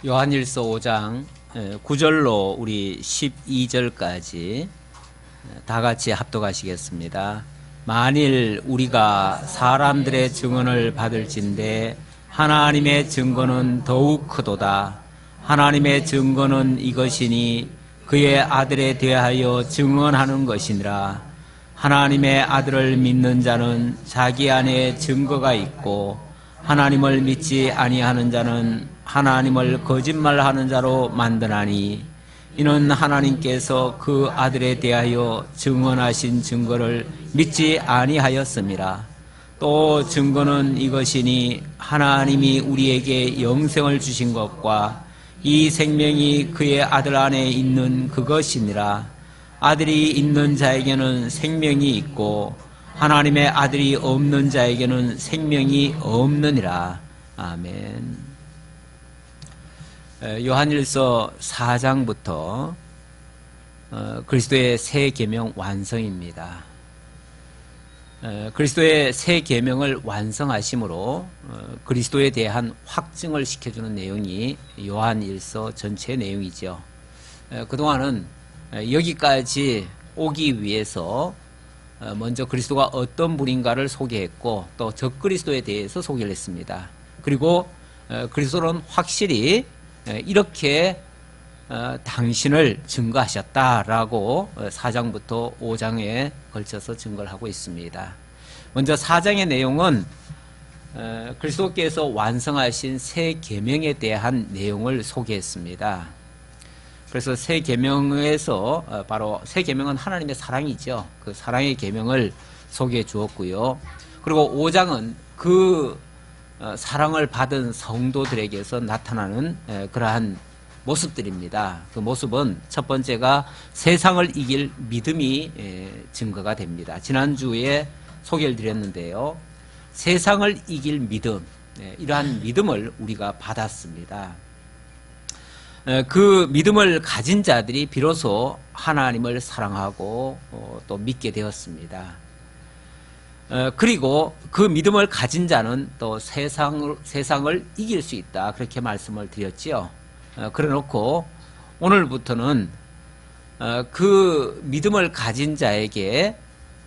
요한일서 5장 9절로 우리 12절까지 다 같이 합독하시겠습니다. 만일 우리가 사람들의 증언을 받을진대 하나님의 증거는 더욱 크도다. 하나님의 증거는 이것이니 그의 아들에 대하여 증언하는 것이니라. 하나님의 아들을 믿는 자는 자기 안에 증거가 있고 하나님을 믿지 아니하는 자는 하나님을 거짓말하는 자로 만드나니 이는 하나님께서 그 아들에 대하여 증언하신 증거를 믿지 아니하였음이라. 또 증거는 이것이니 하나님이 우리에게 영생을 주신 것과 이 생명이 그의 아들 안에 있는 그것이니라. 아들이 있는 자에게는 생명이 있고 하나님의 아들이 없는 자에게는 생명이 없느니라. 아멘. 요한일서 4장부터 그리스도의 새 계명 완성입니다. 그리스도의 새 계명을 완성하심으로 그리스도에 대한 확증을 시켜주는 내용이 요한일서 전체 내용이죠. 그동안은 여기까지 오기 위해서 먼저 그리스도가 어떤 분인가를 소개했고 또 적그리스도에 대해서 소개를 했습니다. 그리고 그리스도는 확실히 이렇게 당신을 증거하셨다라고 4장부터 5장에 걸쳐서 증거를 하고 있습니다. 먼저 4장의 내용은 그리스도께서 완성하신 새 계명에 대한 내용을 소개했습니다. 그래서 새 계명에서 바로 새 계명은 하나님의 사랑이죠. 그 사랑의 계명을 소개해 주었고요. 그리고 5장은 그 사랑을 받은 성도들에게서 나타나는 그러한 모습들입니다. 그 모습은 첫 번째가 세상을 이길 믿음이 증거가 됩니다. 지난주에 소개를 드렸는데요. 세상을 이길 믿음, 이러한 믿음을 우리가 받았습니다. 그 믿음을 가진 자들이 비로소 하나님을 사랑하고 또 믿게 되었습니다. 그리고 그 믿음을 가진 자는 또 세상을 이길 수 있다. 그렇게 말씀을 드렸지요. 그래 놓고 오늘부터는 그 믿음을 가진 자에게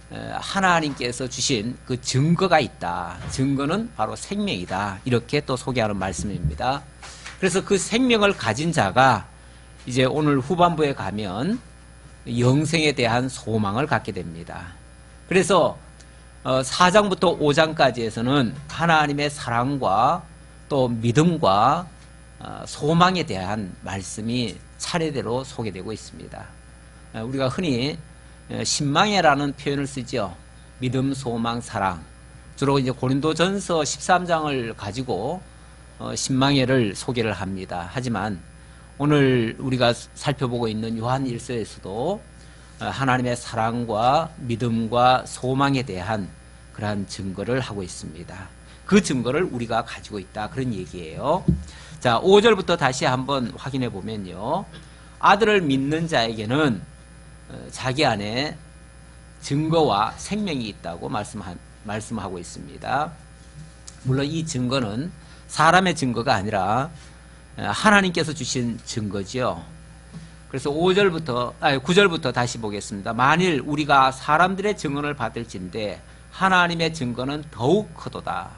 하나님께서 주신 그 증거가 있다. 증거는 바로 생명이다. 이렇게 또 소개하는 말씀입니다. 그래서 그 생명을 가진 자가 이제 오늘 후반부에 가면 영생에 대한 소망을 갖게 됩니다. 그래서 4장부터 5장까지에서는 하나님의 사랑과 또 믿음과 소망에 대한 말씀이 차례대로 소개되고 있습니다. 우리가 흔히 신망해라는 표현을 쓰죠. 믿음, 소망, 사랑. 주로 이제 고린도전서 13장을 가지고 신망해를 소개를 합니다. 하지만 오늘 우리가 살펴보고 있는 요한일서에서도 하나님의 사랑과 믿음과 소망에 대한 그러한 증거를 하고 있습니다. 그 증거를 우리가 가지고 있다. 그런 얘기예요. 자, 5절부터 다시 한번 확인해 보면요. 아들을 믿는 자에게는 자기 안에 증거와 생명이 있다고 말씀하고 있습니다. 물론 이 증거는 사람의 증거가 아니라 하나님께서 주신 증거지요. 그래서 9절부터 다시 보겠습니다. 만일 우리가 사람들의 증언을 받을진대 하나님의 증거는 더욱 크도다.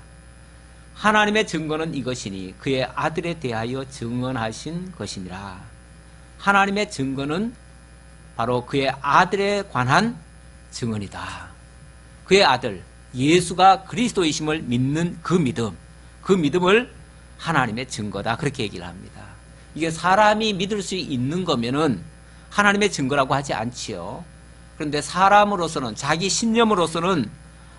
하나님의 증거는 이것이니 그의 아들에 대하여 증언하신 것이니라. 하나님의 증거는 바로 그의 아들에 관한 증언이다. 그의 아들 예수가 그리스도이심을 믿는 그 믿음을 하나님의 증거다. 그렇게 얘기를 합니다. 이게 사람이 믿을 수 있는 거면은 하나님의 증거라고 하지 않지요. 그런데 사람으로서는 자기 신념으로서는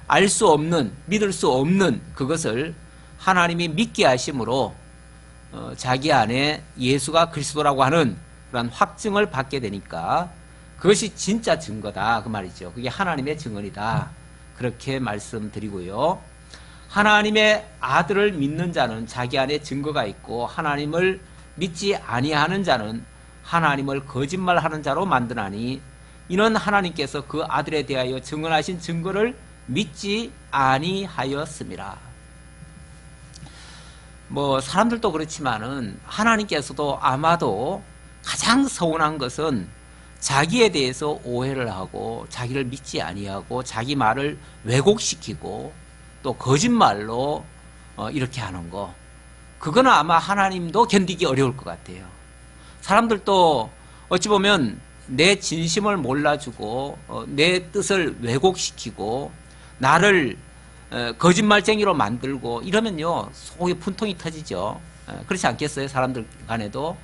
알 수 없는, 믿을 수 없는 그것을 하나님이 믿게 하심으로 자기 안에 예수가 그리스도라고 하는 그런 확증을 받게 되니까 그것이 진짜 증거다. 그 말이죠. 그게 하나님의 증언이다. 그렇게 말씀드리고요. 하나님의 아들을 믿는 자는 자기 안에 증거가 있고 하나님을 믿지 아니하는 자는 하나님을 거짓말하는 자로 만드나니 이는 하나님께서 그 아들에 대하여 증언하신 증거를 믿지 아니하였음이라. 뭐 사람들도 그렇지만은 하나님께서도 아마도 가장 서운한 것은 자기에 대해서 오해를 하고 자기를 믿지 아니하고 자기 말을 왜곡시키고 또 거짓말로 이렇게 하는 거, 그거는 아마 하나님도 견디기 어려울 것 같아요. 사람들도 어찌 보면 내 진심을 몰라주고 내 뜻을 왜곡시키고 나를 거짓말쟁이로 만들고 이러면요 속에 분통이 터지죠. 그렇지 않겠어요? 사람들 간에도.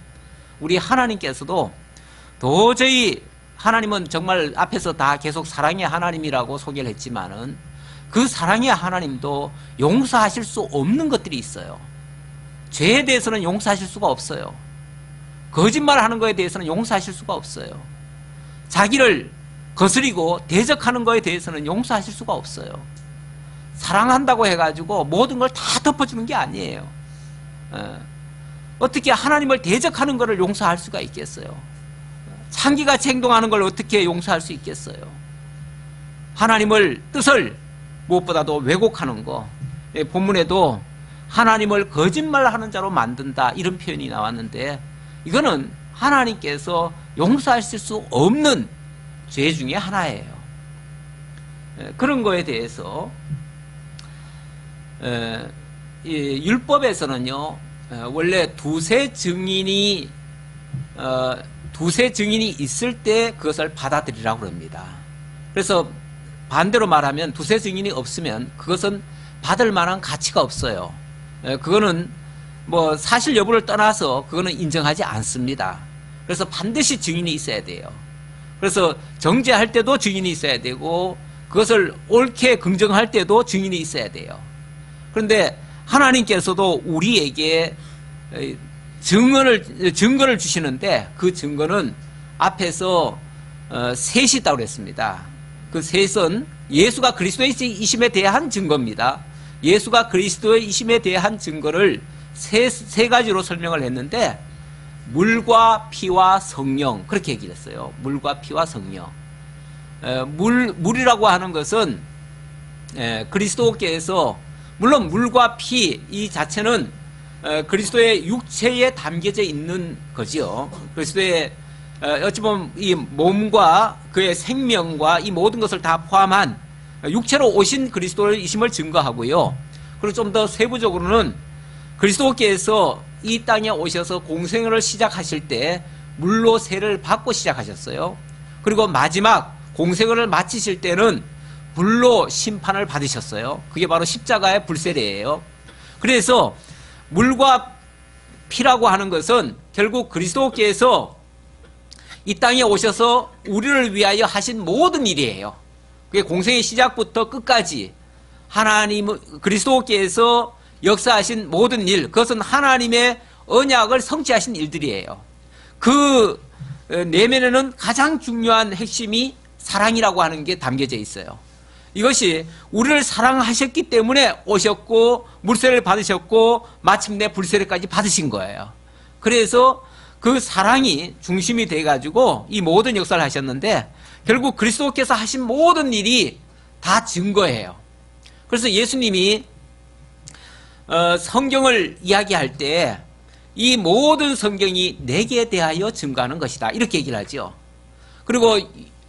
우리 하나님께서도 도저히, 하나님은 정말 앞에서 다 계속 사랑의 하나님이라고 소개를 했지만은 그 사랑의 하나님도 용서하실 수 없는 것들이 있어요. 죄에 대해서는 용서하실 수가 없어요. 거짓말하는 거에 대해서는 용서하실 수가 없어요. 자기를 거스리고 대적하는 거에 대해서는 용서하실 수가 없어요. 사랑한다고 해가지고 모든 걸 다 덮어주는 게 아니에요. 어떻게 하나님을 대적하는 것을 용서할 수가 있겠어요? 창기같이 행동하는 걸 어떻게 용서할 수 있겠어요? 하나님을 뜻을 무엇보다도 왜곡하는 거, 본문에도 하나님을 거짓말하는 자로 만든다 이런 표현이 나왔는데 이거는 하나님께서 용서하실 수 없는 죄 중에 하나예요. 그런 거에 대해서 율법에서는요 원래 두세 증인이 있을 때 그것을 받아들이라고 그럽니다. 그래서 반대로 말하면 두세 증인이 없으면 그것은 받을 만한 가치가 없어요. 그거는 뭐 사실 여부를 떠나서 그거는 인정하지 않습니다. 그래서 반드시 증인이 있어야 돼요. 그래서 정죄할 때도 증인이 있어야 되고 그것을 옳게 긍정할 때도 증인이 있어야 돼요. 그런데 하나님께서도 우리에게 증거를 주시는데 그 증거는 앞에서 셋이 있다고 그랬습니다. 그 셋은 예수가 그리스도이심에 대한 증거입니다. 예수가 그리스도이심에 대한 증거를 세 가지로 설명을 했는데 물과 피와 성령, 그렇게 얘기를 했어요. 물과 피와 성령. 물이라고 하는 것은 그리스도께서, 물론 물과 피 이 자체는 그리스도의 육체에 담겨져 있는 거지요. 그리스도의 어찌 보면 이 몸과 그의 생명과 이 모든 것을 다 포함한 육체로 오신 그리스도이심을 증거하고요. 그리고 좀 더 세부적으로는 그리스도께서 이 땅에 오셔서 공생을 시작하실 때 물로 세를 받고 시작하셨어요. 그리고 마지막 공생을 마치실 때는 불로 심판을 받으셨어요. 그게 바로 십자가의 불세례예요. 그래서 물과 피라고 하는 것은 결국 그리스도께서 이 땅에 오셔서 우리를 위하여 하신 모든 일이에요. 그게 공생의 시작부터 끝까지 그리스도께서 역사하신 모든 일, 그것은 하나님의 언약을 성취하신 일들이에요. 그 내면에는 가장 중요한 핵심이 사랑이라고 하는 게 담겨져 있어요. 이것이 우리를 사랑하셨기 때문에 오셨고 물세를 받으셨고 마침내 불세례까지 받으신 거예요. 그래서 그 사랑이 중심이 돼가지고 이 모든 역사를 하셨는데 결국 그리스도께서 하신 모든 일이 다 증거예요. 그래서 예수님이 성경을 이야기할 때 이 모든 성경이 내게 대하여 증거하는 것이다 이렇게 얘기를 하죠. 그리고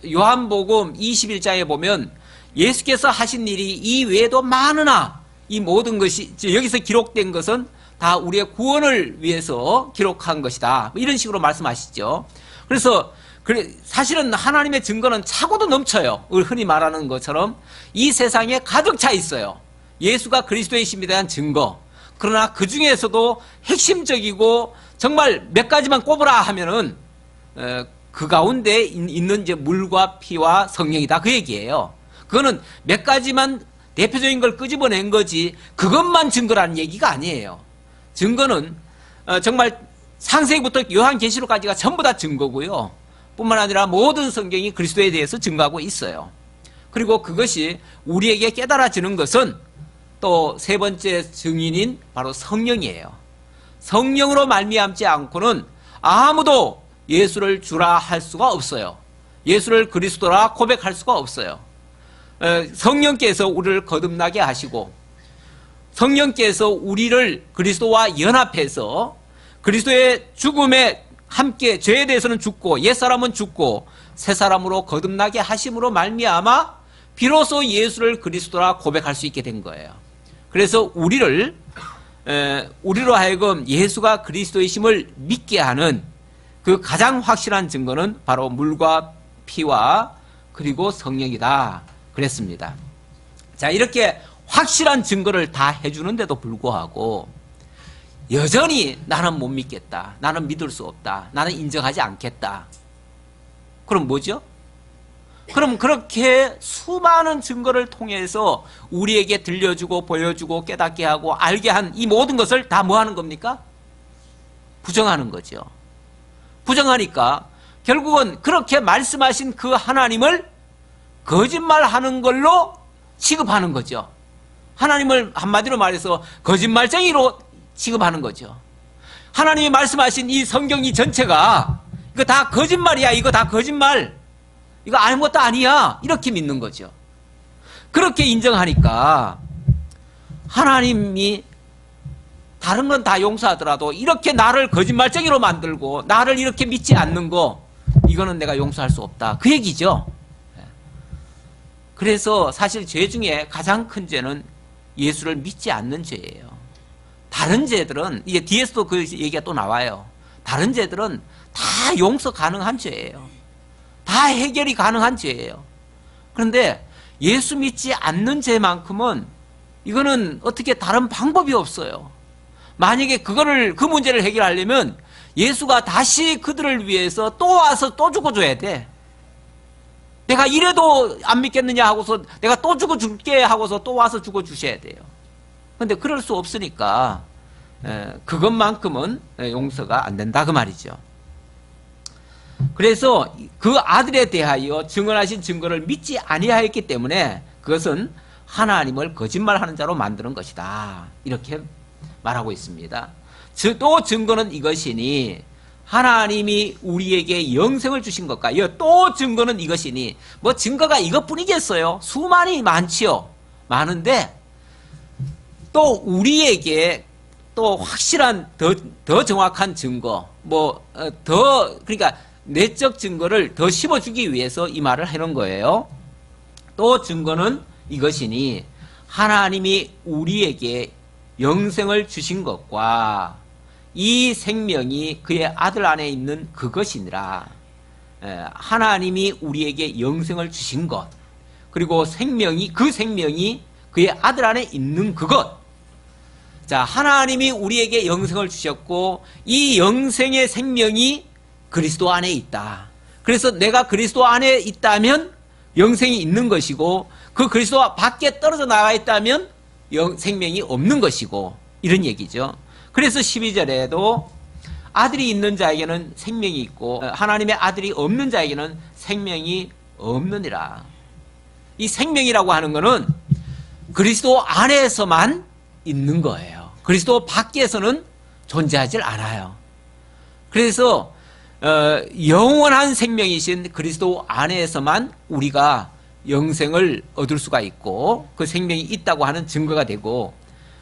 요한복음 21장에 보면 예수께서 하신 일이 이 외에도 많으나 이 모든 것이 여기서 기록된 것은 다 우리의 구원을 위해서 기록한 것이다 이런 식으로 말씀하시죠. 그래서 사실은 하나님의 증거는 차고도 넘쳐요. 흔히 말하는 것처럼 이 세상에 가득 차 있어요. 예수가 그리스도이심에 대한 증거. 그러나 그 중에서도 핵심적이고 정말 몇 가지만 꼽으라 하면은 그 가운데 있는 이제 물과 피와 성령이다 그 얘기예요. 그거는 몇 가지만 대표적인 걸 끄집어낸 거지 그것만 증거라는 얘기가 아니에요. 증거는 정말 창세기부터 요한계시록까지가 전부 다 증거고요. 뿐만 아니라 모든 성경이 그리스도에 대해서 증거하고 있어요. 그리고 그것이 우리에게 깨달아지는 것은 또 세 번째 증인인 바로 성령이에요. 성령으로 말미암지 않고는 아무도 예수를 주라 할 수가 없어요. 예수를 그리스도라 고백할 수가 없어요. 성령께서 우리를 거듭나게 하시고 성령께서 우리를 그리스도와 연합해서 그리스도의 죽음에 함께 죄에 대해서는 죽고 옛사람은 죽고 새 사람으로 거듭나게 하심으로 말미암아 비로소 예수를 그리스도라 고백할 수 있게 된 거예요. 그래서 우리로 하여금 예수가 그리스도이심을 믿게 하는 그 가장 확실한 증거는 바로 물과 피와 그리고 성령이다 그랬습니다. 자, 이렇게 확실한 증거를 다 해주는데도 불구하고 여전히 나는 못 믿겠다, 나는 믿을 수 없다, 나는 인정하지 않겠다. 그럼 뭐죠? 그럼 그렇게 수많은 증거를 통해서 우리에게 들려주고 보여주고 깨닫게 하고 알게 한 이 모든 것을 다 뭐 하는 겁니까? 부정하는 거죠. 부정하니까 결국은 그렇게 말씀하신 그 하나님을 거짓말하는 걸로 취급하는 거죠. 하나님을 한마디로 말해서 거짓말쟁이로 취급하는 거죠. 하나님이 말씀하신 이 성경 이 전체가 이거 다 거짓말이야, 이거 다 거짓말, 이거 아무것도 아니야, 이렇게 믿는 거죠. 그렇게 인정하니까 하나님이 다른 건 다 용서하더라도 이렇게 나를 거짓말쟁이로 만들고 나를 이렇게 믿지 않는 거, 이거는 내가 용서할 수 없다, 그 얘기죠. 그래서 사실 죄 중에 가장 큰 죄는 예수를 믿지 않는 죄예요. 다른 죄들은, 이게 뒤에서도 그 얘기가 또 나와요. 다른 죄들은 다 용서 가능한 죄예요. 다 해결이 가능한 죄예요. 그런데 예수 믿지 않는 죄만큼은 이거는 어떻게 다른 방법이 없어요. 만약에 그 문제를 해결하려면 예수가 다시 그들을 위해서 또 와서 또 죽어줘야 돼. 내가 이래도 안 믿겠느냐 하고서 내가 또 죽어줄게 하고서 또 와서 죽어주셔야 돼요. 그런데 그럴 수 없으니까 그것만큼은 용서가 안 된다 그 말이죠. 그래서 그 아들에 대하여 증언하신 증거를 믿지 아니하였기 때문에 그것은 하나님을 거짓말하는 자로 만드는 것이다, 이렇게 말하고 있습니다. 또 증거는 이것이니 하나님이 우리에게 영생을 주신 것과 또 증거는 이것이니, 뭐 증거가 이것뿐이겠어요? 수많이 많지요. 많은데 또 우리에게 또 확실한 더 정확한 증거, 그러니까 내적 증거를 더 씹어주기 위해서 이 말을 해놓은 거예요. 또 증거는 이것이니 하나님이 우리에게 영생을 주신 것과 이 생명이 그의 아들 안에 있는 그것이니라. 하나님이 우리에게 영생을 주신 것, 그리고 그 생명이 그의 아들 안에 있는 그것. 자, 하나님이 우리에게 영생을 주셨고 이 영생의 생명이 그리스도 안에 있다. 그래서 내가 그리스도 안에 있다면 영생이 있는 것이고, 그 그리스도 밖에 떨어져 나가 있다면 생명이 없는 것이고, 이런 얘기죠. 그래서 12절에도 아들이 있는 자에게는 생명이 있고 하나님의 아들이 없는 자에게는 생명이 없느니라. 이 생명이라고 하는 것은 그리스도 안에서만 있는 거예요. 그리스도 밖에서는 존재하지 않아요. 그래서 영원한 생명이신 그리스도 안에서만 우리가 영생을 얻을 수가 있고 그 생명이 있다고 하는 증거가 되고,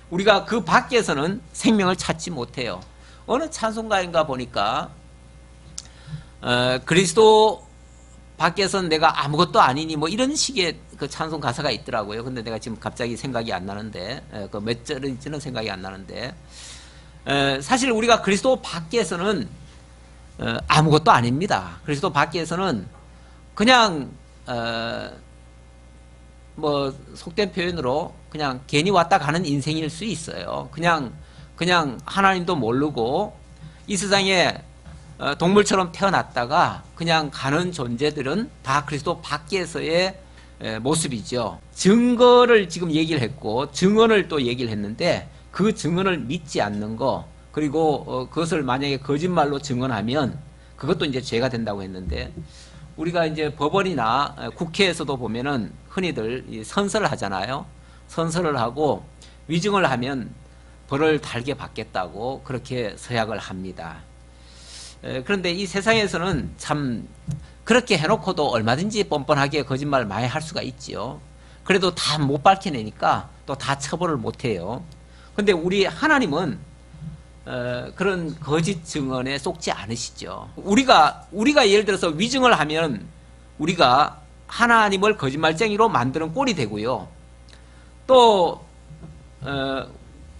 우리가 그 밖에서는 생명을 찾지 못해요. 어느 찬송가인가 보니까 그리스도 밖에서는 내가 아무것도 아니니 뭐 이런 식의 그 찬송 가사가 있더라고요. 근데 내가 지금 갑자기 생각이 안 나는데, 그 몇 절인지는 생각이 안 나는데, 사실 우리가 그리스도 밖에서는 아무것도 아닙니다. 그리스도 밖에서는 그냥 뭐 속된 표현으로 그냥 괜히 왔다 가는 인생일 수 있어요. 그냥 하나님도 모르고 이 세상에 동물처럼 태어났다가 그냥 가는 존재들은 다 그리스도 밖에서의 모습이죠. 증거를 지금 얘기를 했고 증언을 또 얘기를 했는데, 그 증언을 믿지 않는 거, 그리고 그것을 만약에 거짓말로 증언하면 그것도 이제 죄가 된다고 했는데, 우리가 이제 법원이나 국회에서도 보면은 흔히들 선서를 하잖아요. 선서를 하고 위증을 하면 벌을 달게 받겠다고 그렇게 서약을 합니다. 그런데 이 세상에서는 참 그렇게 해놓고도 얼마든지 뻔뻔하게 거짓말 많이 할 수가 있지요. 그래도 다 못 밝혀내니까 또 다 처벌을 못 해요. 근데 우리 하나님은 그런 거짓 증언에 속지 않으시죠. 우리가 예를 들어서 위증을 하면 우리가 하나님을 거짓말쟁이로 만드는 꼴이 되고요. 또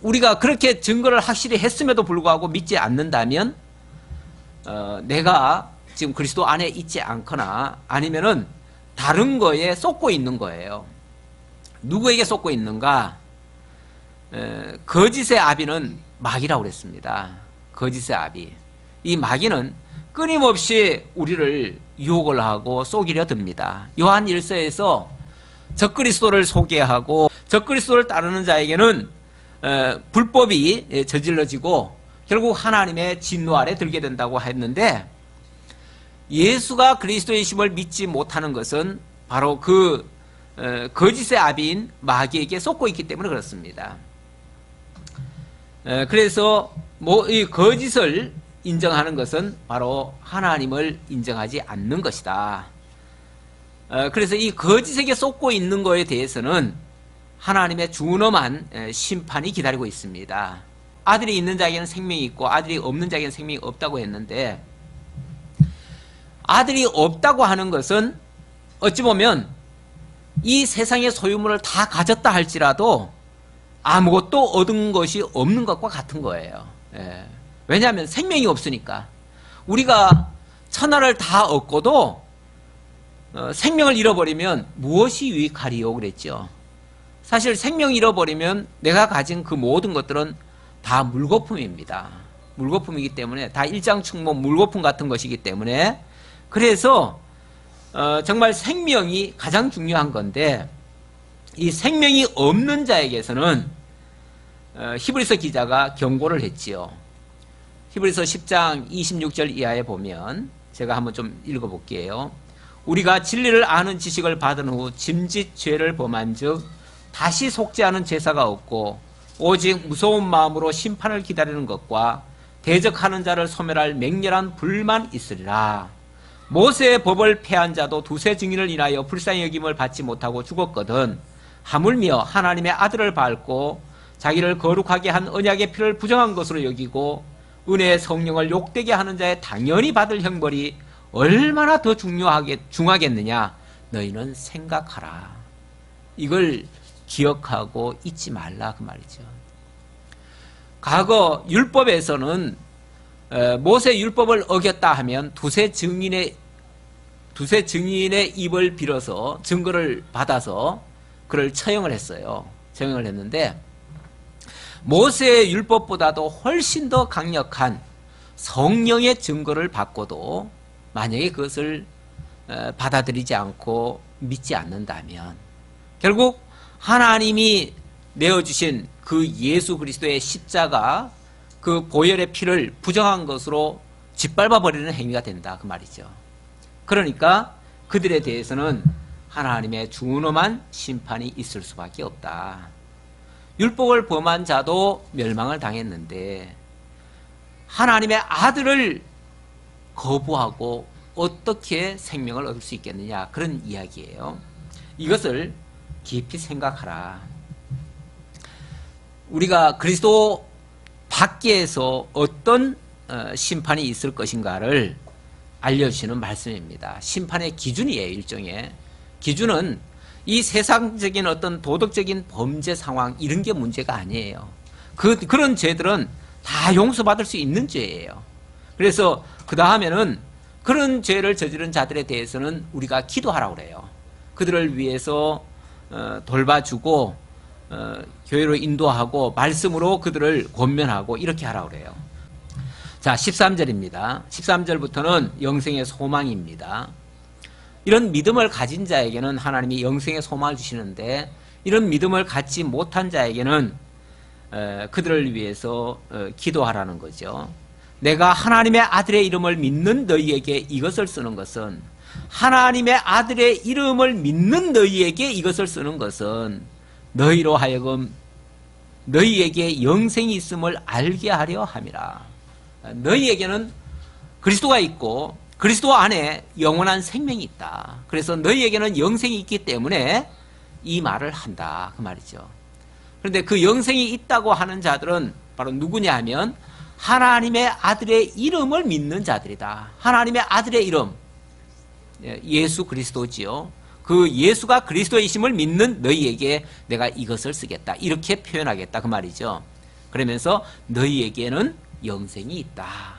우리가 그렇게 증거를 확실히 했음에도 불구하고 믿지 않는다면 내가 지금 그리스도 안에 있지 않거나 아니면은 다른 거에 속고 있는 거예요. 누구에게 속고 있는가? 거짓의 아비는 마귀라고 그랬습니다. 거짓의 아비. 이 마귀는 끊임없이 우리를 유혹을 하고 속이려 듭니다. 요한 1서에서 적그리스도를 소개하고 적그리스도를 따르는 자에게는 불법이 저질러지고 결국 하나님의 진노 아래 들게 된다고 했는데, 예수가 그리스도이심을 믿지 못하는 것은 바로 그 거짓의 아비인 마귀에게 속고 있기 때문에 그렇습니다. 그래서 이 거짓을 인정하는 것은 바로 하나님을 인정하지 않는 것이다. 그래서 이 거짓에게 속고 있는 것에 대해서는 하나님의 준엄한 심판이 기다리고 있습니다. 아들이 있는 자에게는 생명이 있고 아들이 없는 자에게는 생명이 없다고 했는데, 아들이 없다고 하는 것은 어찌 보면 이 세상의 소유물을 다 가졌다 할지라도 아무것도 얻은 것이 없는 것과 같은 거예요. 왜냐하면 생명이 없으니까. 우리가 천하를 다 얻고도 생명을 잃어버리면 무엇이 유익하리요 그랬죠. 사실 생명 잃어버리면 내가 가진 그 모든 것들은 다 물거품입니다. 물거품이기 때문에 다 일장충목 물거품 같은 것이기 때문에, 그래서 정말 생명이 가장 중요한 건데, 이 생명이 없는 자에게서는 히브리서 기자가 경고를 했지요. 히브리서 10장 26절 이하에 보면 제가 한번 좀 읽어볼게요. 우리가 진리를 아는 지식을 받은 후 짐짓 죄를 범한 즉 다시 속지 않은 제사가 없고 오직 무서운 마음으로 심판을 기다리는 것과 대적하는 자를 소멸할 맹렬한 불만 있으리라. 모세의 법을 폐한 자도 두세 증인을 인하여 불쌍히 여김을 받지 못하고 죽었거든 하물며 하나님의 아들을 밟고 자기를 거룩하게 한 언약의 피를 부정한 것으로 여기고 은혜의 성령을 욕되게 하는 자의 당연히 받을 형벌이 얼마나 더 중하겠느냐 너희는 생각하라. 이걸 기억하고 잊지 말라 그 말이죠. 과거 율법에서는 모세 율법을 어겼다 하면 두세 증인의 입을 빌어서 증거를 받아서 그를 처형을 했어요. 처형을 했는데, 모세의 율법보다도 훨씬 더 강력한 성령의 증거를 받고도 만약에 그것을 받아들이지 않고 믿지 않는다면 결국 하나님이 내어주신 그 예수 그리스도의 십자가 그 보혈의 피를 부정한 것으로 짓밟아 버리는 행위가 된다 그 말이죠. 그러니까 그들에 대해서는 하나님의 준엄한 심판이 있을 수밖에 없다. 율법을 범한 자도 멸망을 당했는데 하나님의 아들을 거부하고 어떻게 생명을 얻을 수 있겠느냐, 그런 이야기예요. 이것을 깊이 생각하라. 우리가 그리스도 밖에서 어떤 심판이 있을 것인가를 알려주시는 말씀입니다. 심판의 기준이에요. 일종의 기준은 이 세상적인 어떤 도덕적인 범죄 상황 이런 게 문제가 아니에요. 그런 죄들은 다 용서받을 수 있는 죄예요. 그래서 그 다음에는 그런 죄를 저지른 자들에 대해서는 우리가 기도하라고 그래요. 그들을 위해서 돌봐주고 교회로 인도하고 말씀으로 그들을 권면하고 이렇게 하라고 그래요. 자, 13절입니다. 13절부터는 영생의 소망입니다. 이런 믿음을 가진 자에게는 하나님이 영생의 소망을 주시는데, 이런 믿음을 갖지 못한 자에게는 그들을 위해서 기도하라는 거죠. 내가 하나님의 아들의 이름을 믿는 너희에게 이것을 쓰는 것은, 하나님의 아들의 이름을 믿는 너희에게 이것을 쓰는 것은 너희로 하여금 너희에게 영생이 있음을 알게 하려 함이라. 너희에게는 그리스도가 있고 그리스도 안에 영원한 생명이 있다. 그래서 너희에게는 영생이 있기 때문에 이 말을 한다 그 말이죠. 그런데 그 영생이 있다고 하는 자들은 바로 누구냐 하면 하나님의 아들의 이름을 믿는 자들이다. 하나님의 아들의 이름, 예수 그리스도지요. 그 예수가 그리스도이심을 믿는 너희에게 내가 이것을 쓰겠다. 이렇게 표현하겠다 그 말이죠. 그러면서 너희에게는 영생이 있다.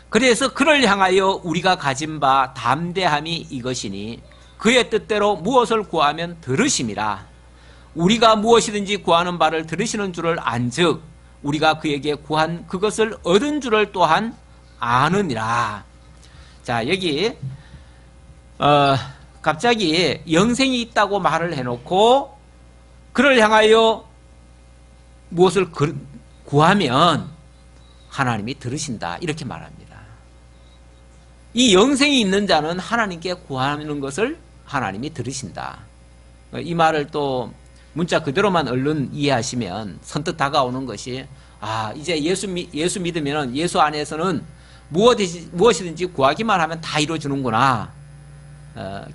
그래서 그를 향하여 우리가 가진 바 담대함이 이것이니 그의 뜻대로 무엇을 구하면 들으심이라. 우리가 무엇이든지 구하는 바를 들으시는 줄을 안즉 우리가 그에게 구한 그것을 얻은 줄을 또한 아느니라. 자, 여기 갑자기 영생이 있다고 말을 해놓고 그를 향하여 무엇을 구하면 하나님이 들으신다 이렇게 말합니다. 이 영생이 있는 자는 하나님께 구하는 것을 하나님이 들으신다. 이 말을 또 문자 그대로만 얼른 이해하시면 선뜻 다가오는 것이 이제 예수 믿으면 예수 안에서는 무엇이든지 구하기만 하면 다 이루어주는구나.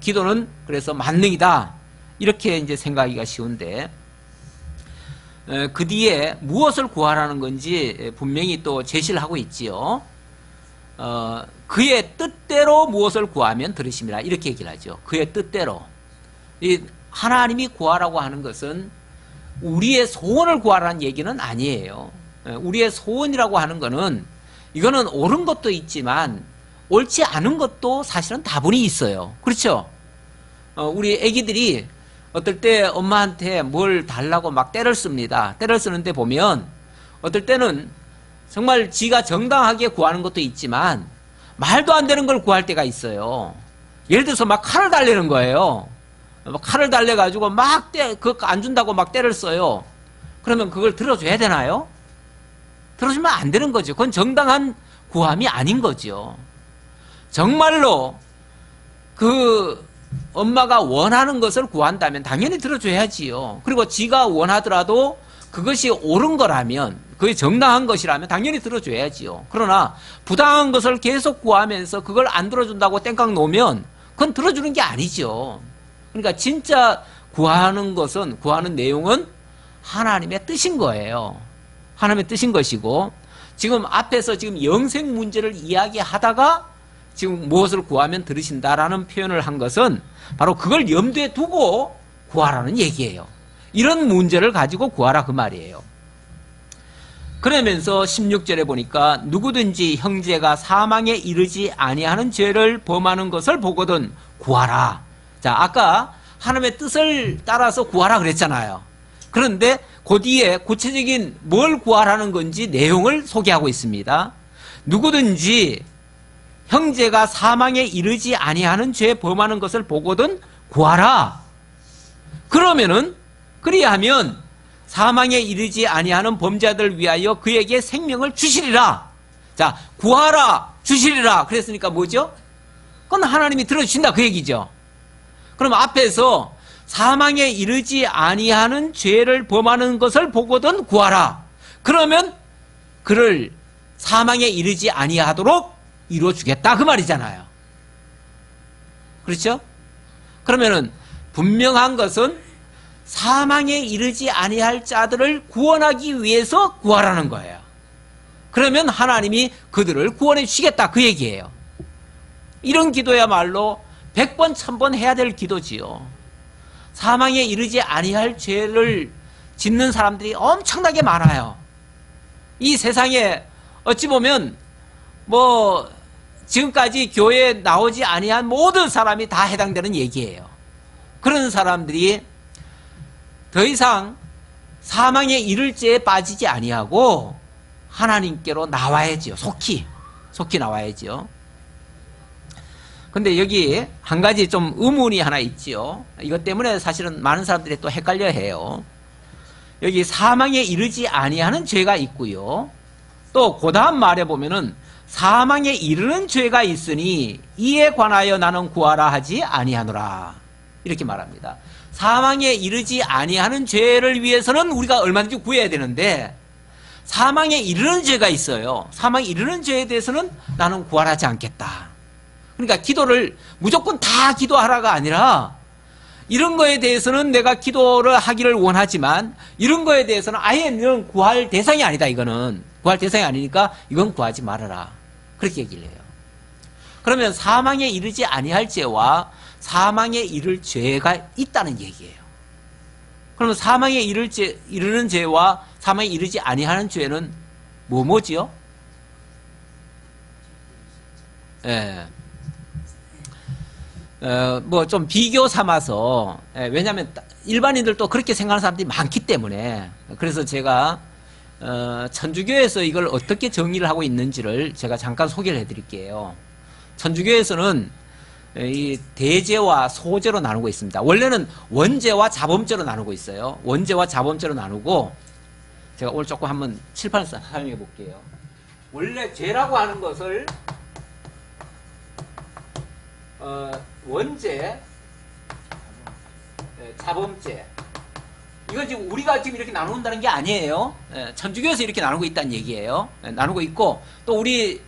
기도는 그래서 만능이다. 이렇게 이제 생각하기가 쉬운데 그 뒤에 무엇을 구하라는 건지 분명히 또 제시를 하고 있지요. 그의 뜻대로 무엇을 구하면 들으심이라 이렇게 얘기를 하죠. 그의 뜻대로. 이 하나님이 구하라고 하는 것은 우리의 소원을 구하라는 얘기는 아니에요. 우리의 소원이라고 하는 것은 이거는 옳은 것도 있지만 옳지 않은 것도 사실은 다분히 있어요. 그렇죠? 우리 애기들이 어떨 때 엄마한테 뭘 달라고 막 때를 씁니다. 때를 쓰는데 보면 어떨 때는 정말 지가 정당하게 구하는 것도 있지만 말도 안 되는 걸 구할 때가 있어요. 예를 들어서 막 칼을 달래는 거예요. 칼을 달래가지고 막 그거 안 준다고 막 때를 써요. 그러면 그걸 들어줘야 되나요? 들어주면 안 되는 거죠. 그건 정당한 구함이 아닌 거죠. 정말로 그 엄마가 원하는 것을 구한다면 당연히 들어줘야지요. 그리고 지가 원하더라도 그것이 옳은 거라면, 그게 정당한 것이라면 당연히 들어줘야지요. 그러나 부당한 것을 계속 구하면서 그걸 안 들어준다고 땡깡 놓으면 그건 들어주는 게 아니죠. 그러니까 진짜 구하는 것은, 구하는 내용은 하나님의 뜻인 거예요. 하나님의 뜻인 것이고, 지금 앞에서 지금 영생 문제를 이야기하다가 지금 무엇을 구하면 들으신다라는 표현을 한 것은 바로 그걸 염두에 두고 구하라는 얘기예요. 이런 문제를 가지고 구하라 그 말이에요. 그러면서 16절에 보니까 누구든지 형제가 사망에 이르지 아니하는 죄를 범하는 것을 보거든 구하라. 자, 아까 하나님의 뜻을 따라서 구하라 그랬잖아요. 그런데 그 뒤에 구체적인 뭘 구하라는 건지 내용을 소개하고 있습니다. 누구든지 형제가 사망에 이르지 아니하는 죄 범하는 것을 보거든 구하라. 그리하면 사망에 이르지 아니하는 범죄자들 위하여 그에게 생명을 주시리라. 자, 구하라 주시리라 그랬으니까 뭐죠? 그건 하나님이 들어주신다 그 얘기죠. 그럼 앞에서 사망에 이르지 아니하는 죄를 범하는 것을 보거든 구하라. 그러면 그를 사망에 이르지 아니하도록 이루어주겠다 그 말이잖아요. 그렇죠? 그러면은 분명한 것은 사망에 이르지 아니할 자들을 구원하기 위해서 구하라는 거예요. 그러면 하나님이 그들을 구원해 주시겠다 그 얘기예요. 이런 기도야말로 100번 1000번 해야 될 기도지요. 사망에 이르지 아니할 죄를 짓는 사람들이 엄청나게 많아요. 이 세상에 어찌 보면 지금까지 교회에 나오지 아니한 모든 사람이 다 해당되는 얘기예요. 그런 사람들이 더 이상 사망에 이를 죄에 빠지지 아니하고 하나님께로 나와야지요. 속히 나와야지요. 근데 여기 한 가지 좀 의문이 하나 있지요. 이것 때문에 사실은 많은 사람들이 또 헷갈려 해요. 여기 사망에 이르지 아니하는 죄가 있고요. 또 그 다음 말에 보면은 사망에 이르는 죄가 있으니 이에 관하여 나는 구하라 하지 아니하노라. 이렇게 말합니다. 사망에 이르지 아니하는 죄를 위해서는 우리가 얼마든지 구해야 되는데 사망에 이르는 죄가 있어요. 사망에 이르는 죄에 대해서는 나는 구하지 않겠다. 그러니까 기도를 무조건 다 기도하라가 아니라 이런 거에 대해서는 내가 기도를 하기를 원하지만 이런 거에 대해서는 아예 너는 구할 대상이 아니다. 이거는 구할 대상이 아니니까 이건 구하지 말아라. 그렇게 얘기를 해요. 그러면 사망에 이르지 아니할 죄와 사망에 이를 죄가 있다는 얘기예요. 그러면 사망에 이르는 죄와 사망에 이르지 아니하는 죄는 뭐지요? 예. 뭐 좀 비교 삼아서, 왜냐하면 일반인들도 그렇게 생각하는 사람들이 많기 때문에, 그래서 제가 천주교에서 이걸 어떻게 정의를 하고 있는지를 제가 잠깐 소개를 해드릴게요. 천주교에서는 이 대죄와 소죄로 나누고 있습니다. 원래는 원죄와 자범죄로 나누고 있어요. 원죄와 자범죄로 나누고, 제가 오늘 조금 한번 칠판을 사용해 볼게요. 원래 죄라고 하는 것을 원죄, 자범죄, 이건 지금 우리가 지금 이렇게 나눈다는 게 아니에요. 천주교에서 이렇게 나누고 있다는 얘기예요. 나누고 있고, 또 우리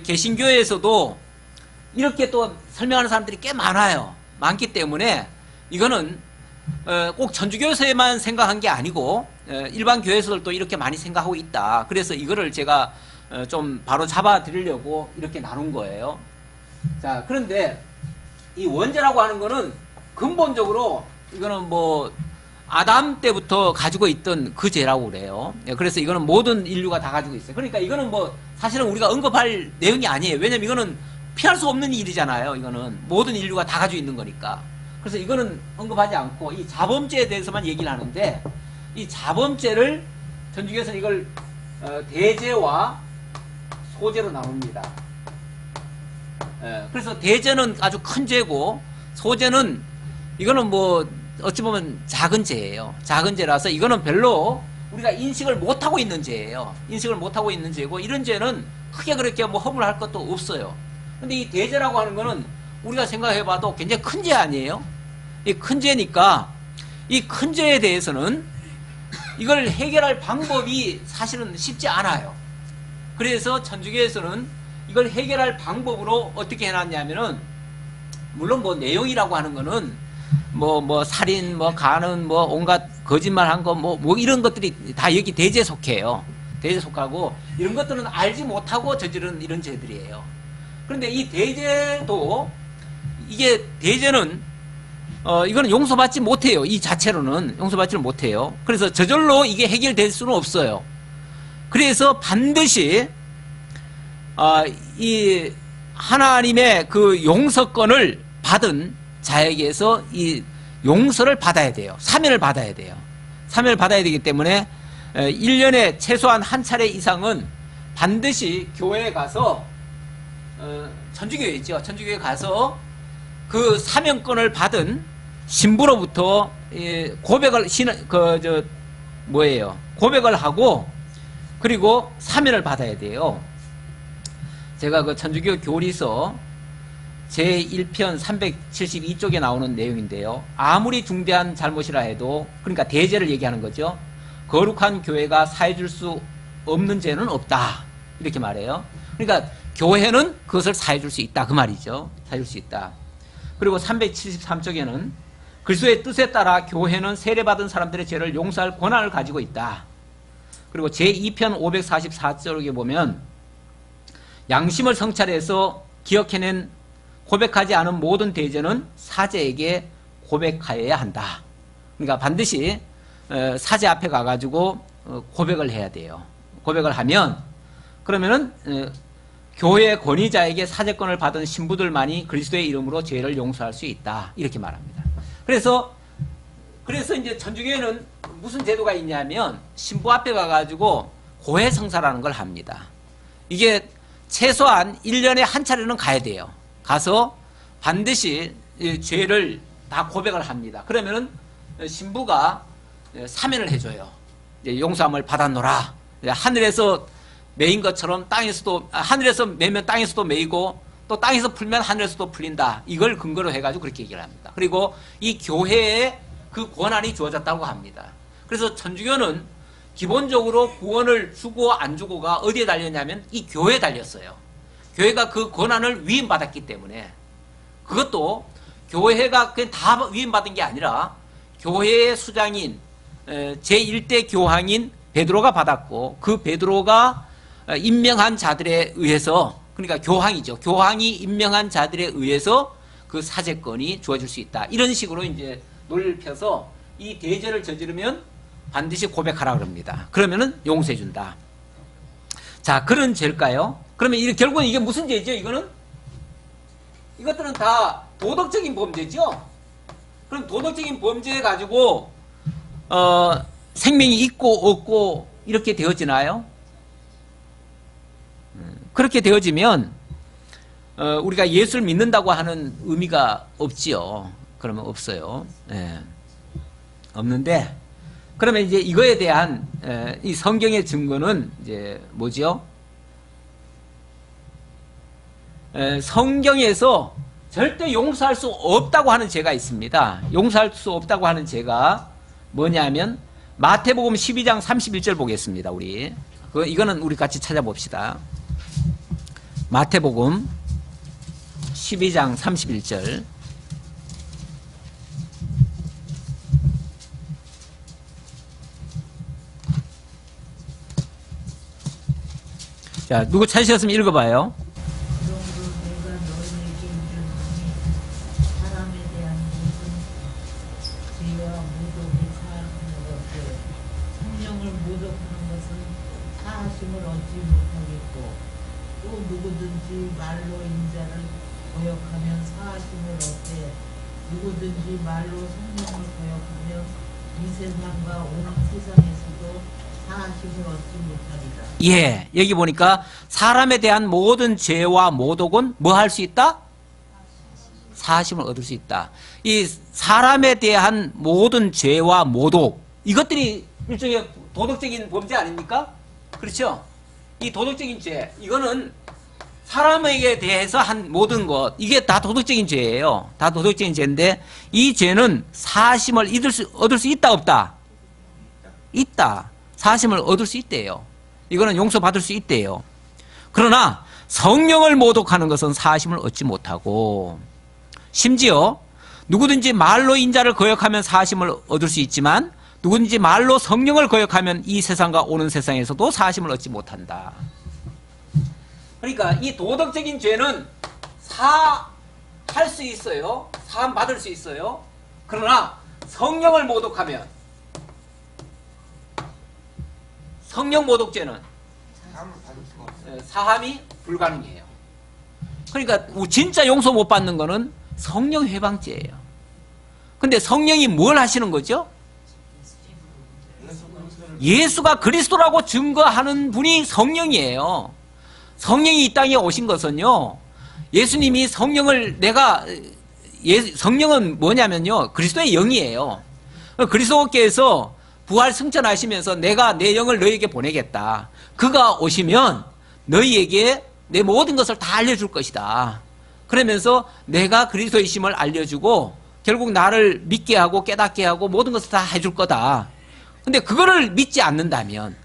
개신교에서도 이렇게 또 설명하는 사람들이 꽤 많아요. 많기 때문에 이거는 꼭 천주교에서만 생각한 게 아니고 일반 교회에서도 이렇게 많이 생각하고 있다. 그래서 이거를 제가 좀 바로 잡아 드리려고 이렇게 나눈 거예요. 자, 그런데 이 원죄라고 하는 거는 근본적으로 이거는 뭐 아담 때부터 가지고 있던 그 죄라고 그래요. 그래서 이거는 모든 인류가 다 가지고 있어요. 그러니까 이거는 뭐 사실은 우리가 언급할 내용이 아니에요. 왜냐면 이거는 피할 수 없는 일이잖아요. 이거는 모든 인류가 다 가지고 있는 거니까. 그래서 이거는 언급하지 않고 이 자범죄에 대해서만 얘기를 하는데, 이 자범죄를 천주교에서는 이걸 대죄와 소죄로 나눕니다. 그래서 대죄는 아주 큰 죄고, 소죄는 이거는 뭐 어찌 보면 작은 죄예요. 작은 죄라서 이거는 별로 우리가 인식을 못하고 있는 죄예요. 인식을 못하고 있는 죄고, 이런 죄는 크게 그렇게 뭐 허물할 것도 없어요. 근데 이 대죄라고 하는 거는 우리가 생각해봐도 굉장히 큰 죄 아니에요? 이 큰 죄니까 이 큰 죄에 대해서는 이걸 해결할 방법이 사실은 쉽지 않아요. 그래서 천주교에서는 이걸 해결할 방법으로 어떻게 해놨냐면은, 물론 뭐 내용이라고 하는 거는 뭐 살인, 뭐 간음, 뭐 온갖 거짓말한 거, 뭐 이런 것들이 다 여기 대죄에 속해요. 대죄에 속하고, 이런 것들은 알지 못하고 저지른 이런 죄들이에요. 그런데 이 대죄도, 이게 대죄는 이거는 용서받지 못해요. 이 자체로는 용서받지를 못해요. 그래서 저절로 이게 해결될 수는 없어요. 그래서 반드시 이 하나님의 그 용서권을 받은 자에게서 이 용서를 받아야 돼요. 사면을 받아야 돼요. 사면을 받아야 되기 때문에 1년에 최소한 한 차례 이상은 반드시 교회에 가서, 천주교회 있죠. 천주교회 가서 그 사면권을 받은 신부로부터 고백을 고백을 하고, 그리고 사면을 받아야 돼요. 제가 그 천주교 교리서 제1편 372쪽에 나오는 내용인데요. 아무리 중대한 잘못이라 해도, 그러니까 대죄를 얘기하는 거죠. 거룩한 교회가 사해줄 수 없는 죄는 없다. 이렇게 말해요. 그러니까 교회는 그것을 사해줄 수 있다. 그 말이죠. 사해줄 수 있다. 그리고 373쪽에는 그리스도의 뜻에 따라 교회는 세례받은 사람들의 죄를 용서할 권한을 가지고 있다. 그리고 제2편 544쪽에 보면 양심을 성찰해서 기억해낸 고백하지 않은 모든 대죄는 사제에게 고백하여야 한다. 그러니까 반드시 사제 앞에 가가지고 고백을 해야 돼요. 고백을 하면, 그러면은 교회 권위자에게 사제권을 받은 신부들만이 그리스도의 이름으로 죄를 용서할 수 있다. 이렇게 말합니다. 그래서 이제 천주교회는 무슨 제도가 있냐면, 신부 앞에 가가지고 고해성사라는 걸 합니다. 이게 최소한 1년에 한 차례는 가야 돼요. 가서 반드시 죄를 다 고백을 합니다. 그러면은 신부가 사면을 해줘요. 용서함을 받았노라. 하늘에서 매인 것처럼 땅에서도, 하늘에서 매면 땅에서도 매이고, 또 땅에서 풀면 하늘에서도 풀린다. 이걸 근거로 해가지고 그렇게 얘기를 합니다. 그리고 이 교회에 그 권한이 주어졌다고 합니다. 그래서 천주교는 기본적으로 구원을 주고 안 주고가 어디에 달렸냐면 이 교회에 달렸어요. 교회가 그 권한을 위임받았기 때문에, 그것도 교회가 그냥 다 위임받은 게 아니라 교회의 수장인 제1대 교황인 베드로가 받았고, 그 베드로가 임명한 자들에 의해서, 그러니까 교황이죠. 교황이 임명한 자들에 의해서 그 사제권이 주어질 수 있다. 이런 식으로 이제 논리를 펴서 이 대죄를 저지르면 반드시 고백하라 그럽니다. 그러면은 용서해 준다. 자, 그런 죄일까요? 그러면 결국은 이게 무슨 죄죠? 이것들은 다 도덕적인 범죄죠? 그럼 도덕적인 범죄 가지고, 생명이 있고 없고 이렇게 되어지나요? 그렇게 되어지면, 우리가 예수를 믿는다고 하는 의미가 없지요. 그러면 없어요. 예. 없는데, 그러면 이제 이거에 대한, 이 성경의 증거는 이제 뭐지요? 성경에서 절대 용서할 수 없다고 하는 죄가 있습니다. 용서할 수 없다고 하는 죄가 뭐냐면 마태복음 12장 31절 보겠습니다. 이거는 우리 같이 찾아봅시다. 마태복음 12장 31절. 자, 누구 찾으셨으면 읽어봐요. 누구든지 말로 성령을 거역하며 이 세상과 온 세상에서도 사하심을 얻지 못하리라. 예, 여기 보니까 사람에 대한 모든 죄와 모독은 뭐 할 수 있다? 사하심을 얻을 수 있다. 이 사람에 대한 모든 죄와 모독, 이것들이 일종의 도덕적인 범죄 아닙니까? 그렇죠? 이 도덕적인 죄, 이거는 사람에게 대해서 한 모든 것, 이게 다 도덕적인 죄예요. 다 도덕적인 죄인데, 이 죄는 사하심을 얻을 수 있다, 없다? 있다. 사하심을 얻을 수 있대요. 이거는 용서받을 수 있대요. 그러나 성령을 모독하는 것은 사하심을 얻지 못하고, 심지어 누구든지 말로 인자를 거역하면 사하심을 얻을 수 있지만 누구든지 말로 성령을 거역하면 이 세상과 오는 세상에서도 사하심을 얻지 못한다. 그러니까 이 도덕적인 죄는 사할 수 있어요. 사함 받을 수 있어요. 그러나 성령을 모독하면, 성령 모독죄는 사함이 불가능해요. 그러니까 진짜 용서 못 받는 거는 성령 회방죄예요. 근데 성령이 뭘 하시는 거죠? 예수가 그리스도라고 증거하는 분이 성령이에요. 성령이 이 땅에 오신 것은요, 예수님이 성령은 뭐냐면요, 그리스도의 영이에요. 그리스도께서 부활 승천하시면서 내가 내 영을 너희에게 보내겠다. 그가 오시면 너희에게 내 모든 것을 다 알려줄 것이다. 그러면서 내가 그리스도이심을 알려주고 결국 나를 믿게 하고 깨닫게 하고 모든 것을 다 해줄 거다. 근데 그걸 믿지 않는다면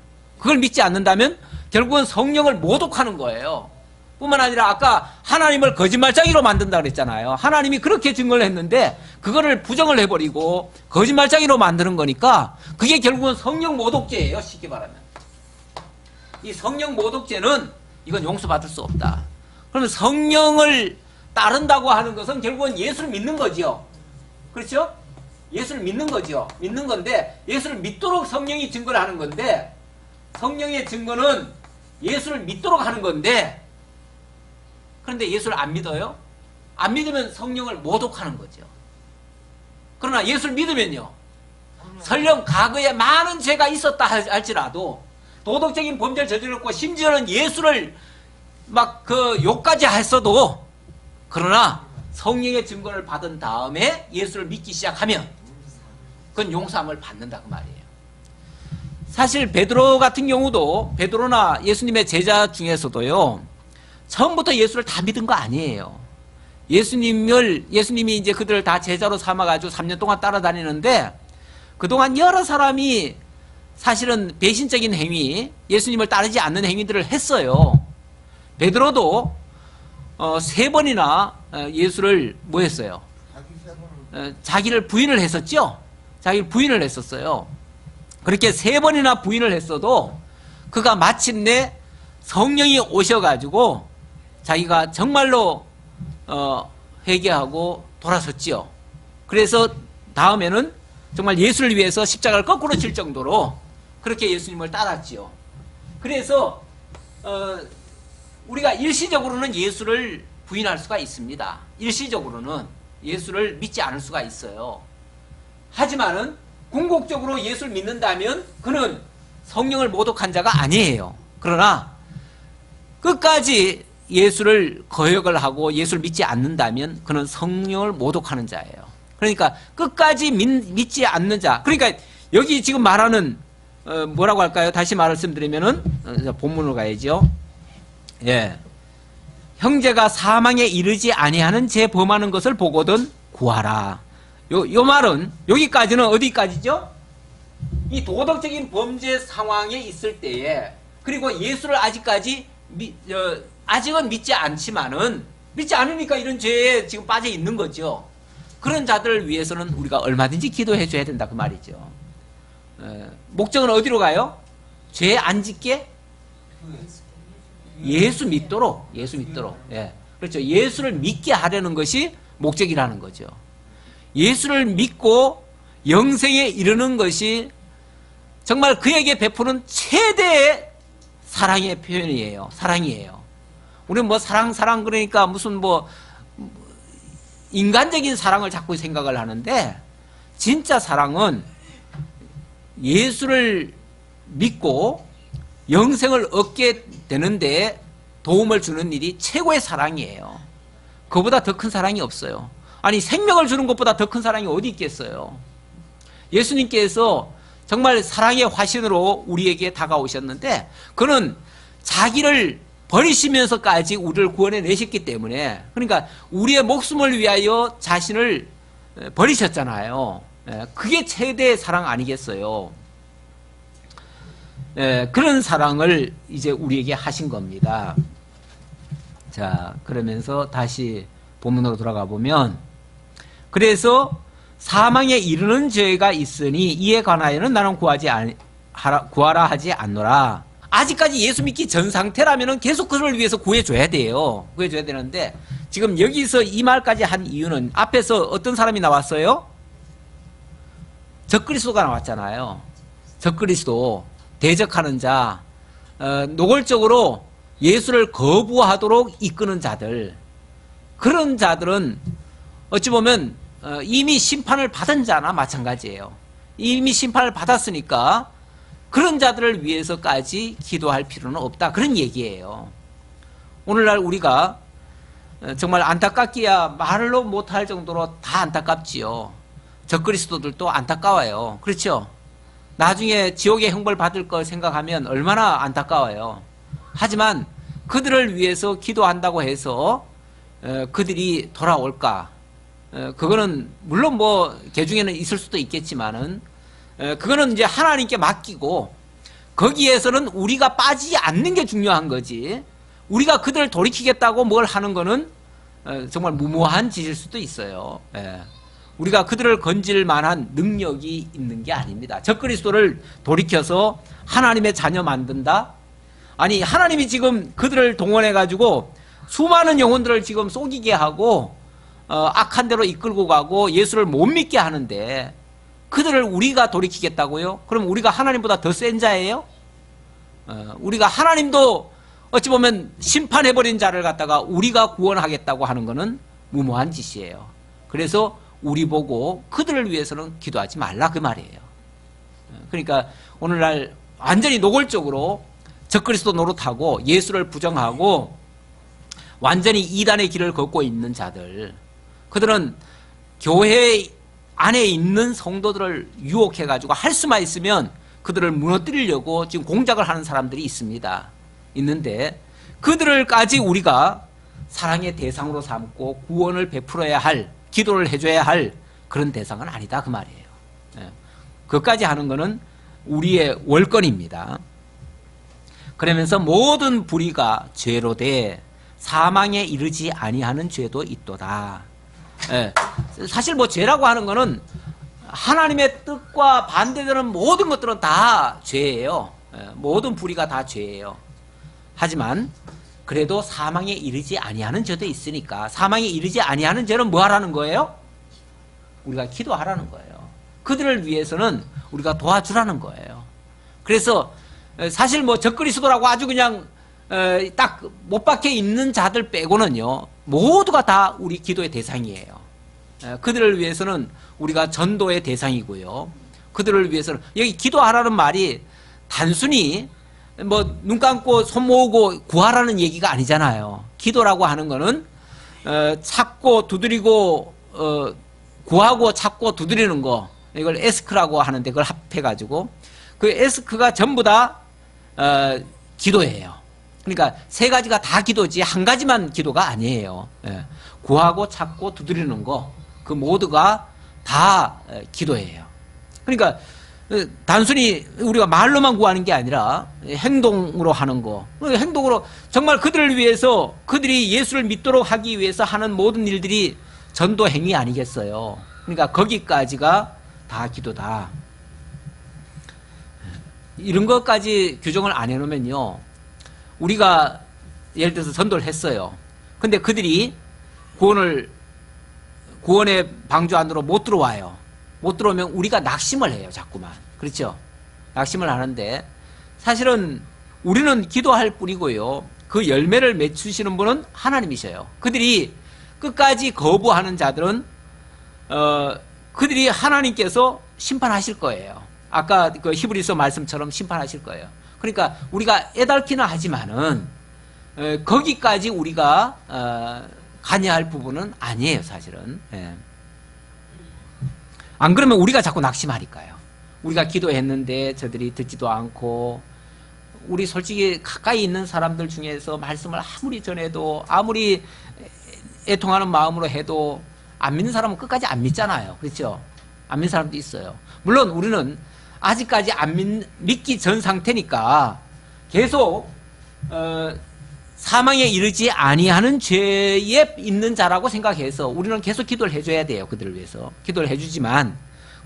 결국은 성령을 모독하는 거예요. 뿐만 아니라 아까 하나님을 거짓말쟁이로 만든다 그랬잖아요. 하나님이 그렇게 증거를 했는데 그거를 부정을 해버리고 거짓말쟁이로 만드는 거니까 그게 결국은 성령 모독죄예요. 쉽게 말하면. 이 성령 모독죄는 이건 용서받을 수 없다. 그러면 성령을 따른다고 하는 것은 결국은 예수를 믿는 거죠. 그렇죠? 예수를 믿는 거죠. 믿는 건데 예수를 믿도록 성령이 증거를 하는 건데, 성령의 증거는 예수를 믿도록 하는 건데, 그런데 예수를 안 믿어요? 안 믿으면 성령을 모독하는 거죠. 그러나 예수를 믿으면요, 설령 과거에 많은 죄가 있었다 할지라도 도덕적인 범죄를 저질렀고 심지어는 예수를 막 욕까지 했어도, 그러나 성령의 증거를 받은 다음에 예수를 믿기 시작하면 그건 용서함을 받는다 그 말이에요. 사실 베드로 같은 경우도, 베드로나 예수님의 제자 중에서도요, 처음부터 예수를 다 믿은 거 아니에요. 예수님이 이제 그들을 다 제자로 삼아가지고 3년 동안 따라다니는데, 그동안 여러 사람이 사실은 배신적인 행위, 예수님을 따르지 않는 행위들을 했어요. 베드로도 3번이나 예수를 뭐 했어요? 자기를 부인을 했었죠. 자기를 부인을 했었어요. 그렇게 3번이나 부인을 했어도 그가 마침내 성령이 오셔가지고 자기가 정말로 회개하고 돌아섰지요. 그래서 다음에는 정말 예수를 위해서 십자가를 거꾸로 칠 정도로 그렇게 예수님을 따랐지요. 그래서 우리가 일시적으로는 예수를 부인할 수가 있습니다. 일시적으로는 예수를 믿지 않을 수가 있어요. 하지만은 궁극적으로 예수를 믿는다면 그는 성령을 모독한 자가 아니에요. 그러나 끝까지 예수를 거역을 하고 예수를 믿지 않는다면 그는 성령을 모독하는 자예요. 그러니까 끝까지 믿지 않는 자. 그러니까 여기 지금 말하는 뭐라고 할까요? 다시 말씀드리면은 본문으로 가야죠. 예. 형제가 사망에 이르지 아니하는 죄 범하는 것을 보거든 구하라. 요 말은 여기까지는 어디까지죠? 이 도덕적인 범죄 상황에 있을 때에 그리고 예수를 아직은 믿지 않지만은 믿지 않으니까 이런 죄에 지금 빠져 있는 거죠. 그런 자들을 위해서는 우리가 얼마든지 기도해 줘야 된다 그 말이죠. 목적은 어디로 가요? 죄 안 짓게 예수 믿도록 예. 그렇죠. 예수를 믿게 하려는 것이 목적이라는 거죠. 예수를 믿고 영생에 이르는 것이 정말 그에게 베푸는 최대의 사랑의 표현이에요. 사랑이에요. 우리는 뭐 사랑 그러니까 무슨 뭐 인간적인 사랑을 자꾸 생각을 하는데 진짜 사랑은 예수를 믿고 영생을 얻게 되는데 도움을 주는 일이 최고의 사랑이에요. 그보다 더 큰 사랑이 없어요. 아니 생명을 주는 것보다 더 큰 사랑이 어디 있겠어요. 예수님께서 정말 사랑의 화신으로 우리에게 다가오셨는데 그는 자기를 버리시면서까지 우리를 구원해 내셨기 때문에 그러니까 우리의 목숨을 위하여 자신을 버리셨잖아요. 그게 최대의 사랑 아니겠어요. 그런 사랑을 이제 우리에게 하신 겁니다. 자, 그러면서 다시 본문으로 돌아가 보면 그래서 사망에 이르는 죄가 있으니 이에 관하여는 나는 구하라 하지 않노라. 아직까지 예수 믿기 전 상태라면 계속 그를 위해서 구해줘야 돼요. 구해줘야 되는데 지금 여기서 이 말까지 한 이유는 앞에서 어떤 사람이 나왔어요? 적그리스도가 나왔잖아요. 적그리스도, 대적하는 자, 노골적으로 예수를 거부하도록 이끄는 자들, 그런 자들은 어찌 보면 이미 심판을 받은 자나 마찬가지예요. 이미 심판을 받았으니까 그런 자들을 위해서까지 기도할 필요는 없다. 그런 얘기예요. 오늘날 우리가 정말 안타깝기야 말로 못할 정도로 다 안타깝지요. 적그리스도들도 안타까워요. 그렇죠? 나중에 지옥의 형벌 받을 걸 생각하면 얼마나 안타까워요. 하지만 그들을 위해서 기도한다고 해서 그들이 돌아올까? 그거는 물론 뭐 개중에는 있을 수도 있겠지만은 그거는 이제 하나님께 맡기고 거기에서는 우리가 빠지지 않는 게 중요한 거지. 우리가 그들을 돌이키겠다고 뭘 하는 거는 정말 무모한 짓일 수도 있어요. 우리가 그들을 건질 만한 능력이 있는 게 아닙니다. 적그리스도를 돌이켜서 하나님의 자녀 만든다? 아니 하나님이 지금 그들을 동원해 가지고 수많은 영혼들을 지금 속이게 하고 악한 데로 이끌고 가고 예수를 못 믿게 하는데 그들을 우리가 돌이키겠다고요? 그럼 우리가 하나님보다 더 센 자예요? 우리가 하나님도 어찌 보면 심판해버린 자를 갖다가 우리가 구원하겠다고 하는 것은 무모한 짓이에요. 그래서 우리 보고 그들을 위해서는 기도하지 말라 그 말이에요. 그러니까 오늘날 완전히 노골적으로 적그리스도 노릇하고 예수를 부정하고 완전히 이단의 길을 걷고 있는 자들, 그들은 교회 안에 있는 성도들을 유혹해가지고 할 수만 있으면 그들을 무너뜨리려고 지금 공작을 하는 사람들이 있는데 그들을까지 우리가 사랑의 대상으로 삼고 구원을 베풀어야 할, 기도를 해줘야 할 그런 대상은 아니다 그 말이에요. 그것까지 하는 것은 우리의 월권입니다. 그러면서 모든 불의가 죄로 돼 사망에 이르지 아니하는 죄도 있도다. 사실 뭐 죄라고 하는 거는 하나님의 뜻과 반대되는 모든 것들은 다 죄예요. 모든 불의가 다 죄예요. 하지만 그래도 사망에 이르지 아니하는 죄도 있으니까, 사망에 이르지 아니하는 죄는 뭐 하라는 거예요? 우리가 기도하라는 거예요. 그들을 위해서는 우리가 도와주라는 거예요. 그래서 사실 뭐 적그리스도라고 아주 그냥 딱 못 박혀 있는 자들 빼고는요, 모두가 다 우리 기도의 대상이에요. 그들을 위해서는 우리가 전도의 대상이고요. 그들을 위해서는, 여기 기도하라는 말이 단순히 뭐 눈 감고 손 모으고 구하라는 얘기가 아니잖아요. 기도라고 하는 거는 찾고 두드리고 구하고 찾고 두드리는 거, 이걸 에스크라고 하는데 그걸 합해가지고 그 에스크가 전부 다 기도예요. 그러니까 세 가지가 다 기도지 한 가지만 기도가 아니에요. 구하고 찾고 두드리는 거, 그 모두가 다 기도예요. 그러니까 단순히 우리가 말로만 구하는 게 아니라 행동으로 하는 거, 행동으로 정말 그들을 위해서, 그들이 예수를 믿도록 하기 위해서 하는 모든 일들이 전도 행위 아니겠어요. 그러니까 거기까지가 다 기도다. 이런 것까지 규정을 안 해놓으면요, 우리가 예를 들어서 전도를 했어요. 근데 그들이 구원의 방주 안으로 못 들어와요. 못 들어오면 우리가 낙심을 해요, 자꾸만. 그렇죠? 낙심을 하는데 사실은 우리는 기도할 뿐이고요, 그 열매를 맺으시는 분은 하나님이셔요. 그들이 끝까지 거부하는 자들은 그들이 하나님께서 심판하실 거예요. 아까 그 히브리서 말씀처럼 심판하실 거예요. 그러니까 우리가 애달기는 하지만은 거기까지 우리가 관여할 부분은 아니에요, 사실은. 안 그러면 우리가 자꾸 낙심하니까요. 우리가 기도했는데 저들이 듣지도 않고, 우리 솔직히 가까이 있는 사람들 중에서 말씀을 아무리 전해도, 아무리 애통하는 마음으로 해도 안 믿는 사람은 끝까지 안 믿잖아요. 그렇죠? 안 믿는 사람도 있어요. 물론 우리는 아직까지 안 믿기 전 상태니까 계속 사망에 이르지 아니하는 죄에 있는 자라고 생각해서 우리는 계속 기도를 해줘야 돼요. 그들을 위해서 기도를 해주지만,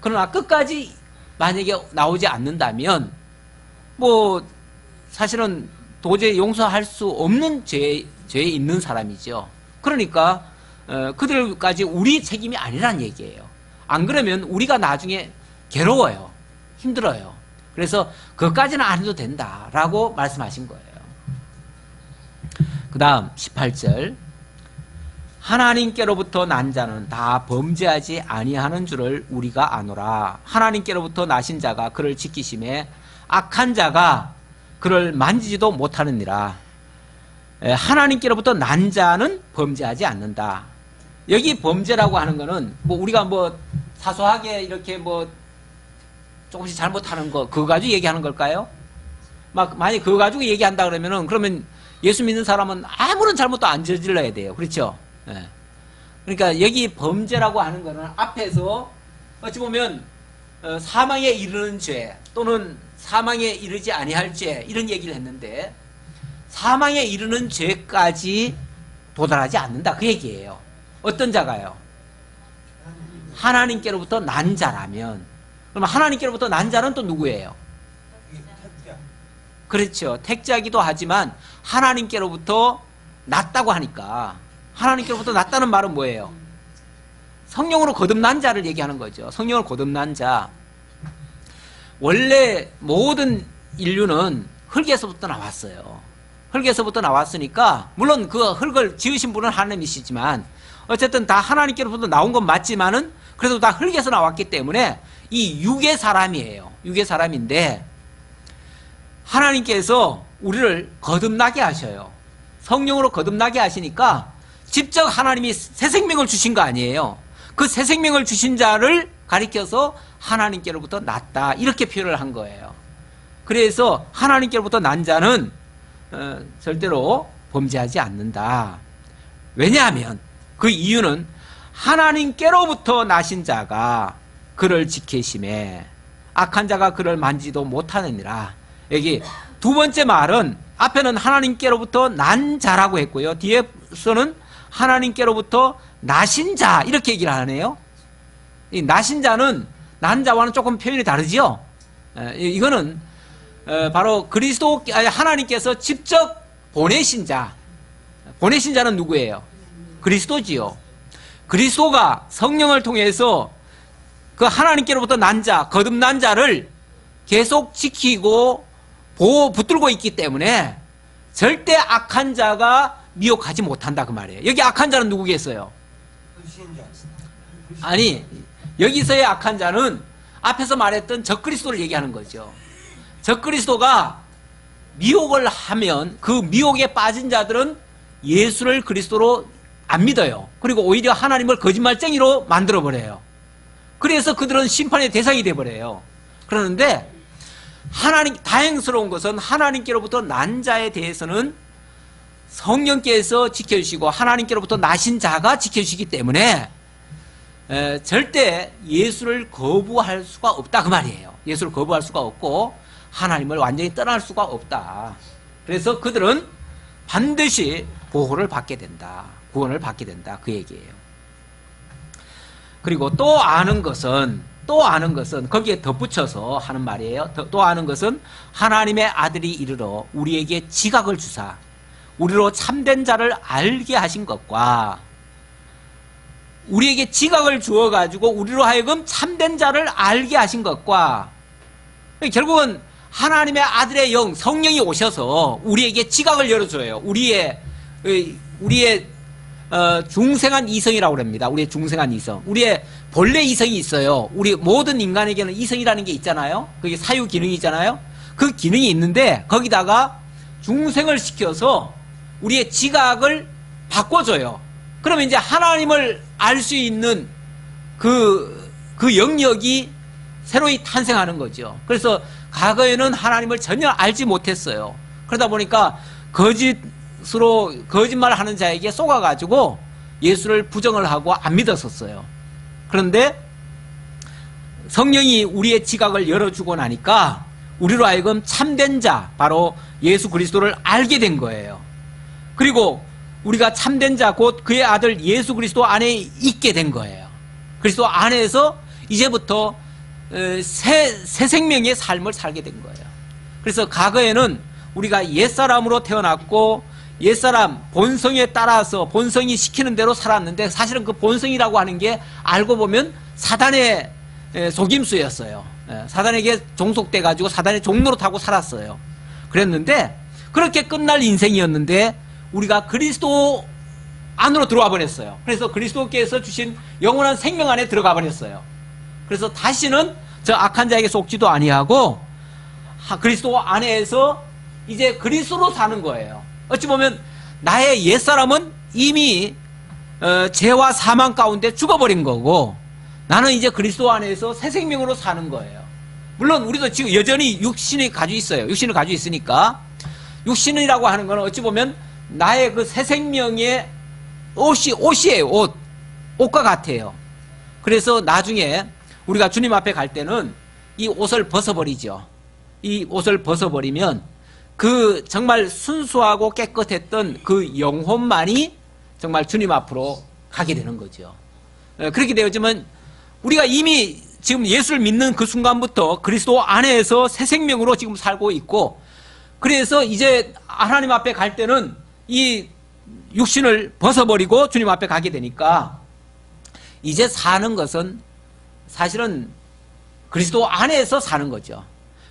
그러나 끝까지 만약에 나오지 않는다면 뭐 사실은 도저히 용서할 수 없는 죄에 있는 사람이죠. 그러니까 그들까지 우리 책임이 아니란 얘기예요. 안 그러면 우리가 나중에 괴로워요, 힘들어요. 그래서 그것까지는 안 해도 된다라고 말씀하신 거예요. 그 다음 18절, 하나님께로부터 난 자는 다 범죄하지 아니하는 줄을 우리가 아노라. 하나님께로부터 나신 자가 그를 지키심에 악한 자가 그를 만지지도 못하느니라. 하나님께로부터 난 자는 범죄하지 않는다. 여기 범죄라고 하는 거는 뭐 우리가 뭐 사소하게 이렇게 뭐 조금씩 잘못하는 거, 그거 가지고 얘기하는 걸까요? 만약 그거 가지고 얘기한다 그러면 예수 믿는 사람은 아무런 잘못도 안 저질러야 돼요. 그렇죠? 그러니까 여기 범죄라고 하는 거는 앞에서 어찌 보면 사망에 이르는 죄 또는 사망에 이르지 아니할 죄, 이런 얘기를 했는데, 사망에 이르는 죄까지 도달하지 않는다, 그 얘기예요. 어떤 자가요? 하나님께로부터 난 자라면. 그럼 하나님께로부터 난 자는 또 누구예요? 그렇죠. 택자이기도 하지만 하나님께로부터 났다고 하니까, 하나님께로부터 났다는 말은 뭐예요? 성령으로 거듭난 자를 얘기하는 거죠. 성령으로 거듭난 자. 원래 모든 인류는 흙에서부터 나왔어요. 흙에서부터 나왔으니까, 물론 그 흙을 지으신 분은 하나님이시지만 어쨌든 다 하나님께로부터 나온 건 맞지만은 그래도 다 흙에서 나왔기 때문에 이 육의 사람이에요. 육의 사람인데 하나님께서 우리를 거듭나게 하셔요. 성령으로 거듭나게 하시니까 직접 하나님이 새 생명을 주신 거 아니에요. 그 새 생명을 주신 자를 가리켜서 하나님께로부터 났다, 이렇게 표현을 한 거예요. 그래서 하나님께로부터 난 자는 절대로 범죄하지 않는다. 왜냐하면 그 이유는 하나님께로부터 나신 자가 그를 지키심에 악한 자가 그를 만지도 못하느니라. 여기 두 번째 말은 앞에는 하나님께로부터 난 자라고 했고요, 뒤에서는 하나님께로부터 나신 자 이렇게 얘기를 하네요. 이 나신 자는 난 자와는 조금 표현이 다르지요. 이거는 바로 하나님께서 직접 보내신 자. 보내신 자는 누구예요? 그리스도지요. 그리스도가 성령을 통해서 그 하나님께로부터 난 자, 거듭난 자를 계속 지키고 붙들고 있기 때문에 절대 악한 자가 미혹하지 못한다 그 말이에요. 여기 악한 자는 누구겠어요? 아니, 여기서의 악한 자는 앞에서 말했던 적그리스도를 얘기하는 거죠. 적그리스도가 미혹을 하면 그 미혹에 빠진 자들은 예수를 그리스도로 안 믿어요. 그리고 오히려 하나님을 거짓말쟁이로 만들어버려요. 그래서 그들은 심판의 대상이 돼버려요. 그러는데 다행스러운 것은 하나님께로부터 난 자에 대해서는 성령께서 지켜주시고 하나님께로부터 나신 자가 지켜주시기 때문에 절대 예수를 거부할 수가 없다 그 말이에요. 예수를 거부할 수가 없고 하나님을 완전히 떠날 수가 없다. 그래서 그들은 반드시 보호를 받게 된다. 구원을 받게 된다. 그 얘기예요. 그리고 또 아는 것은 거기에 덧붙여서 하는 말이에요. 또 아는 것은 하나님의 아들이 이르러 우리에게 지각을 주사 우리로 참된 자를 알게 하신 것과 우리에게 지각을 주어가지고 우리로 하여금 참된 자를 알게 하신 것과 결국은 하나님의 아들의 영 성령이 오셔서 우리에게 지각을 열어줘요. 우리의 중생한 이성이라고 합니다. 우리의 중생한 이성. 우리의 본래 이성이 있어요. 우리 모든 인간에게는 이성이라는 게 있잖아요. 그게 사유 기능이 있잖아요. 그 기능이 있는데 거기다가 중생을 시켜서 우리의 지각을 바꿔줘요. 그러면 이제 하나님을 알 수 있는 그 영역이 새로이 탄생하는 거죠. 그래서 과거에는 하나님을 전혀 알지 못했어요. 그러다 보니까 거짓말을 하는 자에게 속아가지고 예수를 부정을 하고 안 믿었었어요. 그런데 성령이 우리의 지각을 열어주고 나니까 우리로 하여금 참된 자, 바로 예수 그리스도를 알게 된 거예요. 그리고 우리가 참된 자, 곧 그의 아들 예수 그리스도 안에 있게 된 거예요. 그리스도 안에서 이제부터 새 생명의 삶을 살게 된 거예요. 그래서 과거에는 우리가 옛사람으로 태어났고 옛사람 본성에 따라서 본성이 시키는 대로 살았는데 사실은 그 본성이라고 하는 게 알고 보면 사단의 속임수였어요. 사단에게 종속돼 가지고 사단의 종로로 타고 살았어요. 그랬는데 그렇게 끝날 인생이었는데 우리가 그리스도 안으로 들어와 버렸어요. 그래서 그리스도께서 주신 영원한 생명 안에 들어가 버렸어요. 그래서 다시는 저 악한 자에게 속지도 아니하고 그리스도 안에서 이제 그리스도로 사는 거예요. 어찌 보면 나의 옛사람은 이미 죄와 사망 가운데 죽어버린 거고 나는 이제 그리스도 안에서 새 생명으로 사는 거예요. 물론 우리도 지금 여전히 육신이 가지고 있어요. 육신을 가지고 있으니까 육신이라고 하는 건 어찌 보면 나의 그 새 생명의 옷이에요. 옷과 같아요. 그래서 나중에 우리가 주님 앞에 갈 때는 이 옷을 벗어버리죠. 이 옷을 벗어버리면 그 정말 순수하고 깨끗했던 그 영혼만이 정말 주님 앞으로 가게 되는 거죠. 그렇게 되었지만 우리가 이미 지금 예수를 믿는 그 순간부터 그리스도 안에서 새 생명으로 지금 살고 있고 그래서 이제 하나님 앞에 갈 때는 이 육신을 벗어버리고 주님 앞에 가게 되니까 이제 사는 것은 사실은 그리스도 안에서 사는 거죠.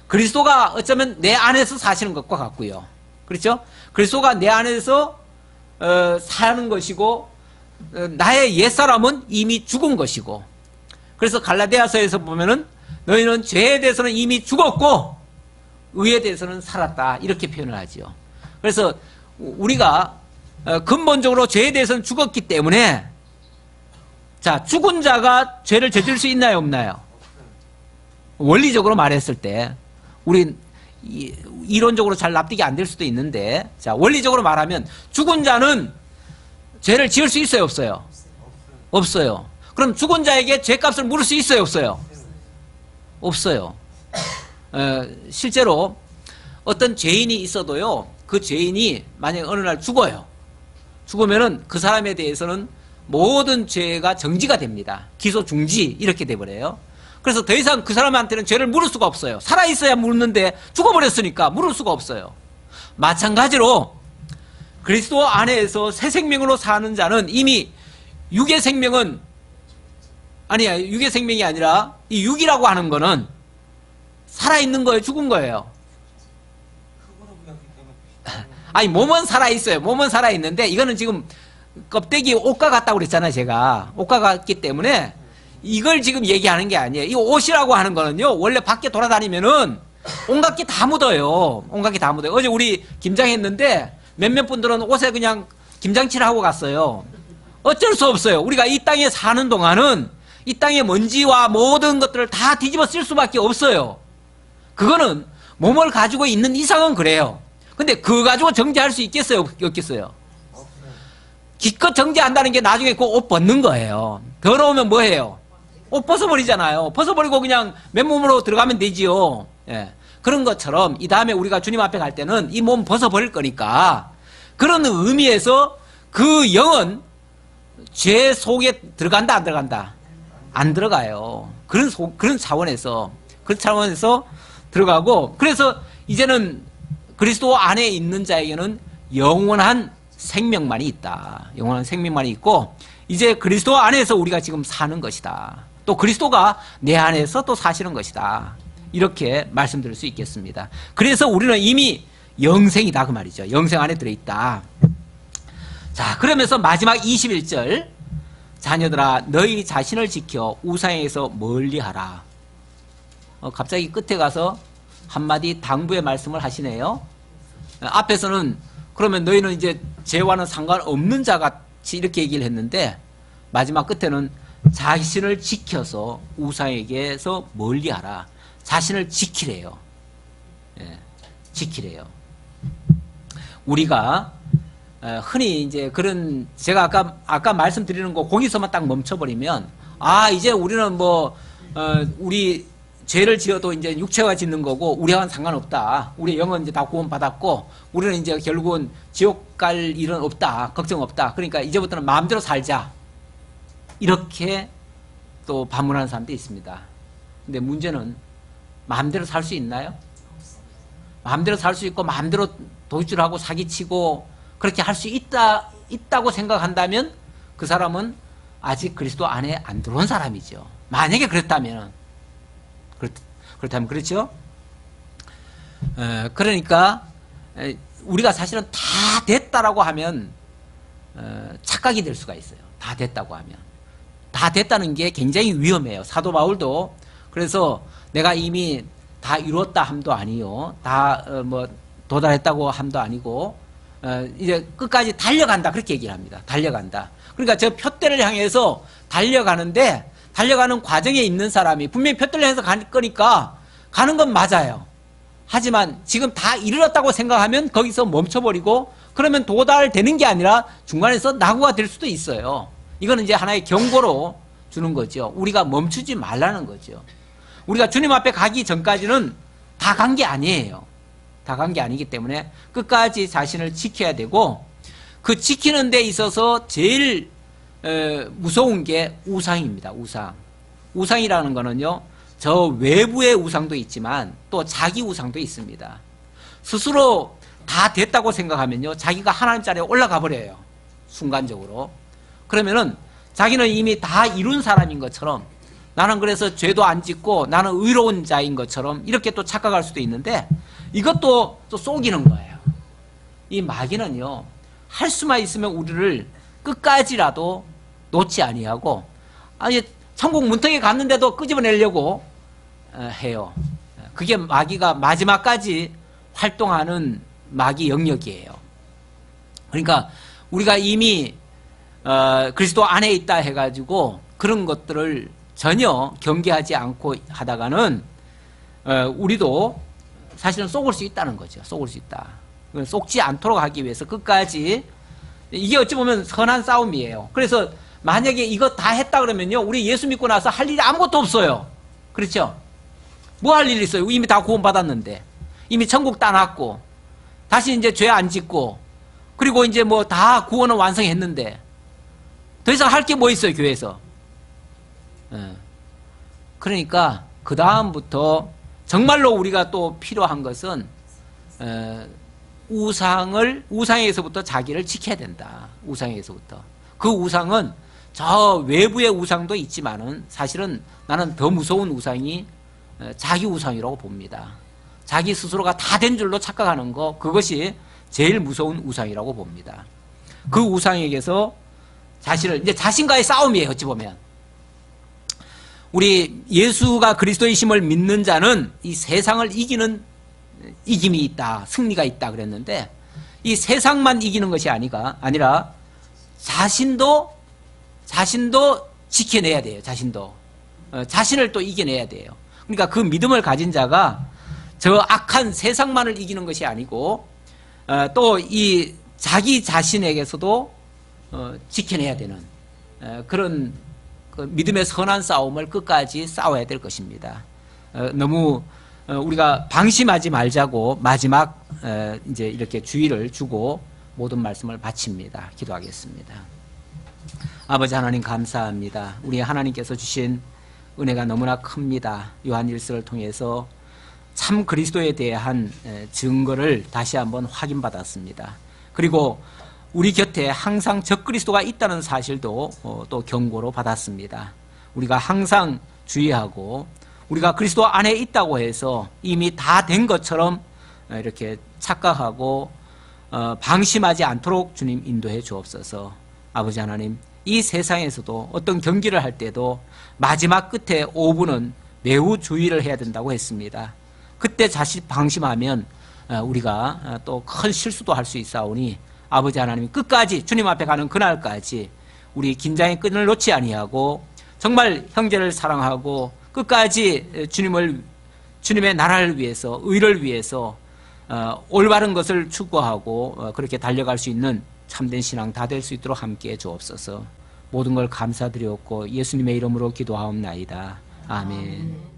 그리스도가 어쩌면 내 안에서 사시는 것과 같고요. 그렇죠? 그리스도가 내 안에서 사는 것이고 나의 옛사람은 이미 죽은 것이고 그래서 갈라디아서에서 보면은 너희는 죄에 대해서는 이미 죽었고 의에 대해서는 살았다 이렇게 표현을 하죠. 그래서 우리가 근본적으로 죄에 대해서는 죽었기 때문에 자 죽은 자가 죄를 저질 수 있나요 없나요? 원리적으로 말했을 때 우리 이론적으로 잘 납득이 안 될 수도 있는데 자 원리적으로 말하면 죽은 자는 죄를 지을 수 있어요 없어요? 없어요. 그럼 죽은 자에게 죄값을 물을 수 있어요 없어요? 없어요. 실제로 어떤 죄인이 있어도요 그 죄인이 만약에 어느 날 죽어요. 죽으면은 그 사람에 대해서는 모든 죄가 정지가 됩니다. 기소 중지 이렇게 돼버려요. 그래서 더 이상 그 사람한테는 죄를 물을 수가 없어요. 살아있어야 묻는데 죽어버렸으니까 물을 수가 없어요. 마찬가지로 그리스도 안에서 새 생명으로 사는 자는 이미 육의 생명은 아니야, 육의 생명이 아니라 이 육이라고 하는 거는 살아있는 거예요, 죽은 거예요? 아니, 몸은 살아있어요. 몸은 살아있는데 이거는 지금 껍데기 옷과 같다고 그랬잖아요. 제가 옷과 같기 때문에 이걸 지금 얘기하는 게 아니에요. 이 옷이라고 하는 거는요, 원래 밖에 돌아다니면은 온갖 게 다 묻어요. 온갖 게 다 묻어요. 어제 우리 김장했는데 몇몇 분들은 옷에 그냥 김장칠을 하고 갔어요. 어쩔 수 없어요. 우리가 이 땅에 사는 동안은 이 땅의 먼지와 모든 것들을 다 뒤집어 쓸 수밖에 없어요. 그거는 몸을 가지고 있는 이상은 그래요. 근데 그거 가지고 정죄할 수 있겠어요? 없겠어요? 기껏 정죄한다는 게 나중에 그 옷 벗는 거예요. 더러우면 뭐해요? 옷 벗어버리잖아요. 벗어버리고 그냥 맨몸으로 들어가면 되지요. 예. 그런 것처럼 이 다음에 우리가 주님 앞에 갈 때는 이 몸 벗어버릴 거니까 그런 의미에서 그 영은 죄 속에 들어간다 안 들어간다? 안 들어가요. 그런 차원에서 들어가고, 그래서 이제는 그리스도 안에 있는 자에게는 영원한 생명만이 있다. 영원한 생명만이 있고, 이제 그리스도 안에서 우리가 지금 사는 것이다. 또 그리스도가 내 안에서 또 사시는 것이다. 이렇게 말씀드릴 수 있겠습니다. 그래서 우리는 이미 영생이다 그 말이죠. 영생 안에 들어있다. 자, 그러면서 마지막 21절, 자녀들아 너희 자신을 지켜 우상에서 멀리하라. 갑자기 끝에 가서 한마디 당부의 말씀을 하시네요. 앞에서는 그러면 너희는 이제 죄와는 상관없는 자같이 이렇게 얘기를 했는데, 마지막 끝에는 자신을 지켜서 우상에게서 멀리하라. 자신을 지키래요. 예, 지키래요. 우리가 흔히 이제 그런, 제가 아까 말씀드리는 거 거기서만 딱 멈춰버리면, 아, 이제 우리는 우리 죄를 지어도 이제 육체가 짓는 거고 우리와는 상관없다. 우리 영은 이제 다 구원받았고 우리는 이제 결국은 지옥 갈 일은 없다. 걱정 없다. 그러니까 이제부터는 마음대로 살자. 이렇게 또 반문하는 사람도 있습니다. 근데 문제는 마음대로 살 수 있나요? 마음대로 살 수 있고 마음대로 도둑질하고 사기치고 그렇게 할 수 있다고 생각한다면 그 사람은 아직 그리스도 안에 안 들어온 사람이죠. 만약에 그렇다면 그렇죠? 그러니까 우리가 사실은 다 됐다라고 하면 착각이 될 수가 있어요. 다 됐다고 하면. 다 됐다는 게 굉장히 위험해요. 사도 바울도 그래서 내가 이미 다 이루었다 함도 아니요. 다 도달했다고 함도 아니고 이제 끝까지 달려간다 그렇게 얘기를 합니다. 달려간다. 그러니까 저 표대를 향해서 달려가는데 달려가는 과정에 있는 사람이 분명히 표대를 향해서 갈 거니까 가는 건 맞아요. 하지만 지금 다 이르렀다고 생각하면 거기서 멈춰버리고 그러면 도달되는 게 아니라 중간에서 낙오가 될 수도 있어요. 이거는 이제 하나의 경고로 주는 거죠. 우리가 멈추지 말라는 거죠. 우리가 주님 앞에 가기 전까지는 다 간 게 아니에요. 다 간 게 아니기 때문에 끝까지 자신을 지켜야 되고, 그 지키는 데 있어서 제일 무서운 게 우상입니다. 우상이라는 거는요, 저 외부의 우상도 있지만 또 자기 우상도 있습니다. 스스로 다 됐다고 생각하면요, 자기가 하나님 자리에 올라가 버려요. 순간적으로. 그러면은 자기는 이미 다 이룬 사람인 것처럼, 나는 그래서 죄도 안 짓고 나는 의로운 자인 것처럼 이렇게 또 착각할 수도 있는데, 이것도 또 속이는 거예요. 이 마귀는요, 할 수만 있으면 우리를 끝까지라도 놓지 아니하고, 아니 천국 문턱에 갔는데도 끄집어내려고 해요. 그게 마귀가 마지막까지 활동하는 마귀 영역이에요. 그러니까 우리가 이미 그리스도 안에 있다 해가지고 그런 것들을 전혀 경계하지 않고 하다가는 우리도 사실은 속을 수 있다는 거죠. 속을 수 있다. 속지 않도록 하기 위해서 끝까지, 이게 어찌 보면 선한 싸움이에요. 그래서 만약에 이거 다 했다 그러면요, 우리 예수 믿고 나서 할 일이 아무것도 없어요. 그렇죠? 뭐 할 일이 있어요? 이미 다 구원받았는데, 이미 천국 따놨고, 다시 이제 죄 안 짓고, 그리고 이제 뭐 다 구원은 완성했는데, 더 이상 할 게 뭐 있어요, 교회에서. 그러니까 그 다음부터 정말로 우리가 또 필요한 것은 우상에서부터 자기를 지켜야 된다. 우상에서부터. 그 우상은 저 외부의 우상도 있지만은 사실은 나는 더 무서운 우상이 자기 우상이라고 봅니다. 자기 스스로가 다 된 줄로 착각하는 거, 그것이 제일 무서운 우상이라고 봅니다. 그 우상에게서 이제 자신과의 싸움이에요, 어찌 보면. 우리 예수가 그리스도이심을 믿는 자는 이 세상을 이기는 이김이 있다, 승리가 있다 그랬는데, 이 세상만 이기는 것이 아니라 자신도 지켜내야 돼요. 자신을 또 이겨내야 돼요. 그러니까 그 믿음을 가진 자가 저 악한 세상만을 이기는 것이 아니고 또 이 자기 자신에게서도 지켜내야 되는 그런 그 믿음의 선한 싸움을 끝까지 싸워야 될 것입니다. 너무 우리가 방심하지 말자고 마지막 이제 이렇게 주의를 주고 모든 말씀을 바칩니다. 기도하겠습니다. 아버지 하나님 감사합니다. 우리 하나님께서 주신 은혜가 너무나 큽니다. 요한일서를 통해서 참 그리스도에 대한 증거를 다시 한번 확인받았습니다. 그리고 우리 곁에 항상 적그리스도가 있다는 사실도 또 경고로 받았습니다. 우리가 항상 주의하고 우리가 그리스도 안에 있다고 해서 이미 다 된 것처럼 이렇게 착각하고 방심하지 않도록 주님 인도해 주옵소서. 아버지 하나님, 이 세상에서도 어떤 경기를 할 때도 마지막 끝에 5분은 매우 주의를 해야 된다고 했습니다. 그때 자칫 방심하면 우리가 또 큰 실수도 할 수 있사오니 아버지 하나님, 끝까지 주님 앞에 가는 그날까지 우리 긴장의 끈을 놓지 아니하고 정말 형제를 사랑하고 끝까지 주님의 나라를 위해서, 의를 위해서 올바른 것을 추구하고 그렇게 달려갈 수 있는 참된 신앙 다 될 수 있도록 함께해 주옵소서. 모든 걸 감사드렸고 예수님의 이름으로 기도하옵나이다. 아멘.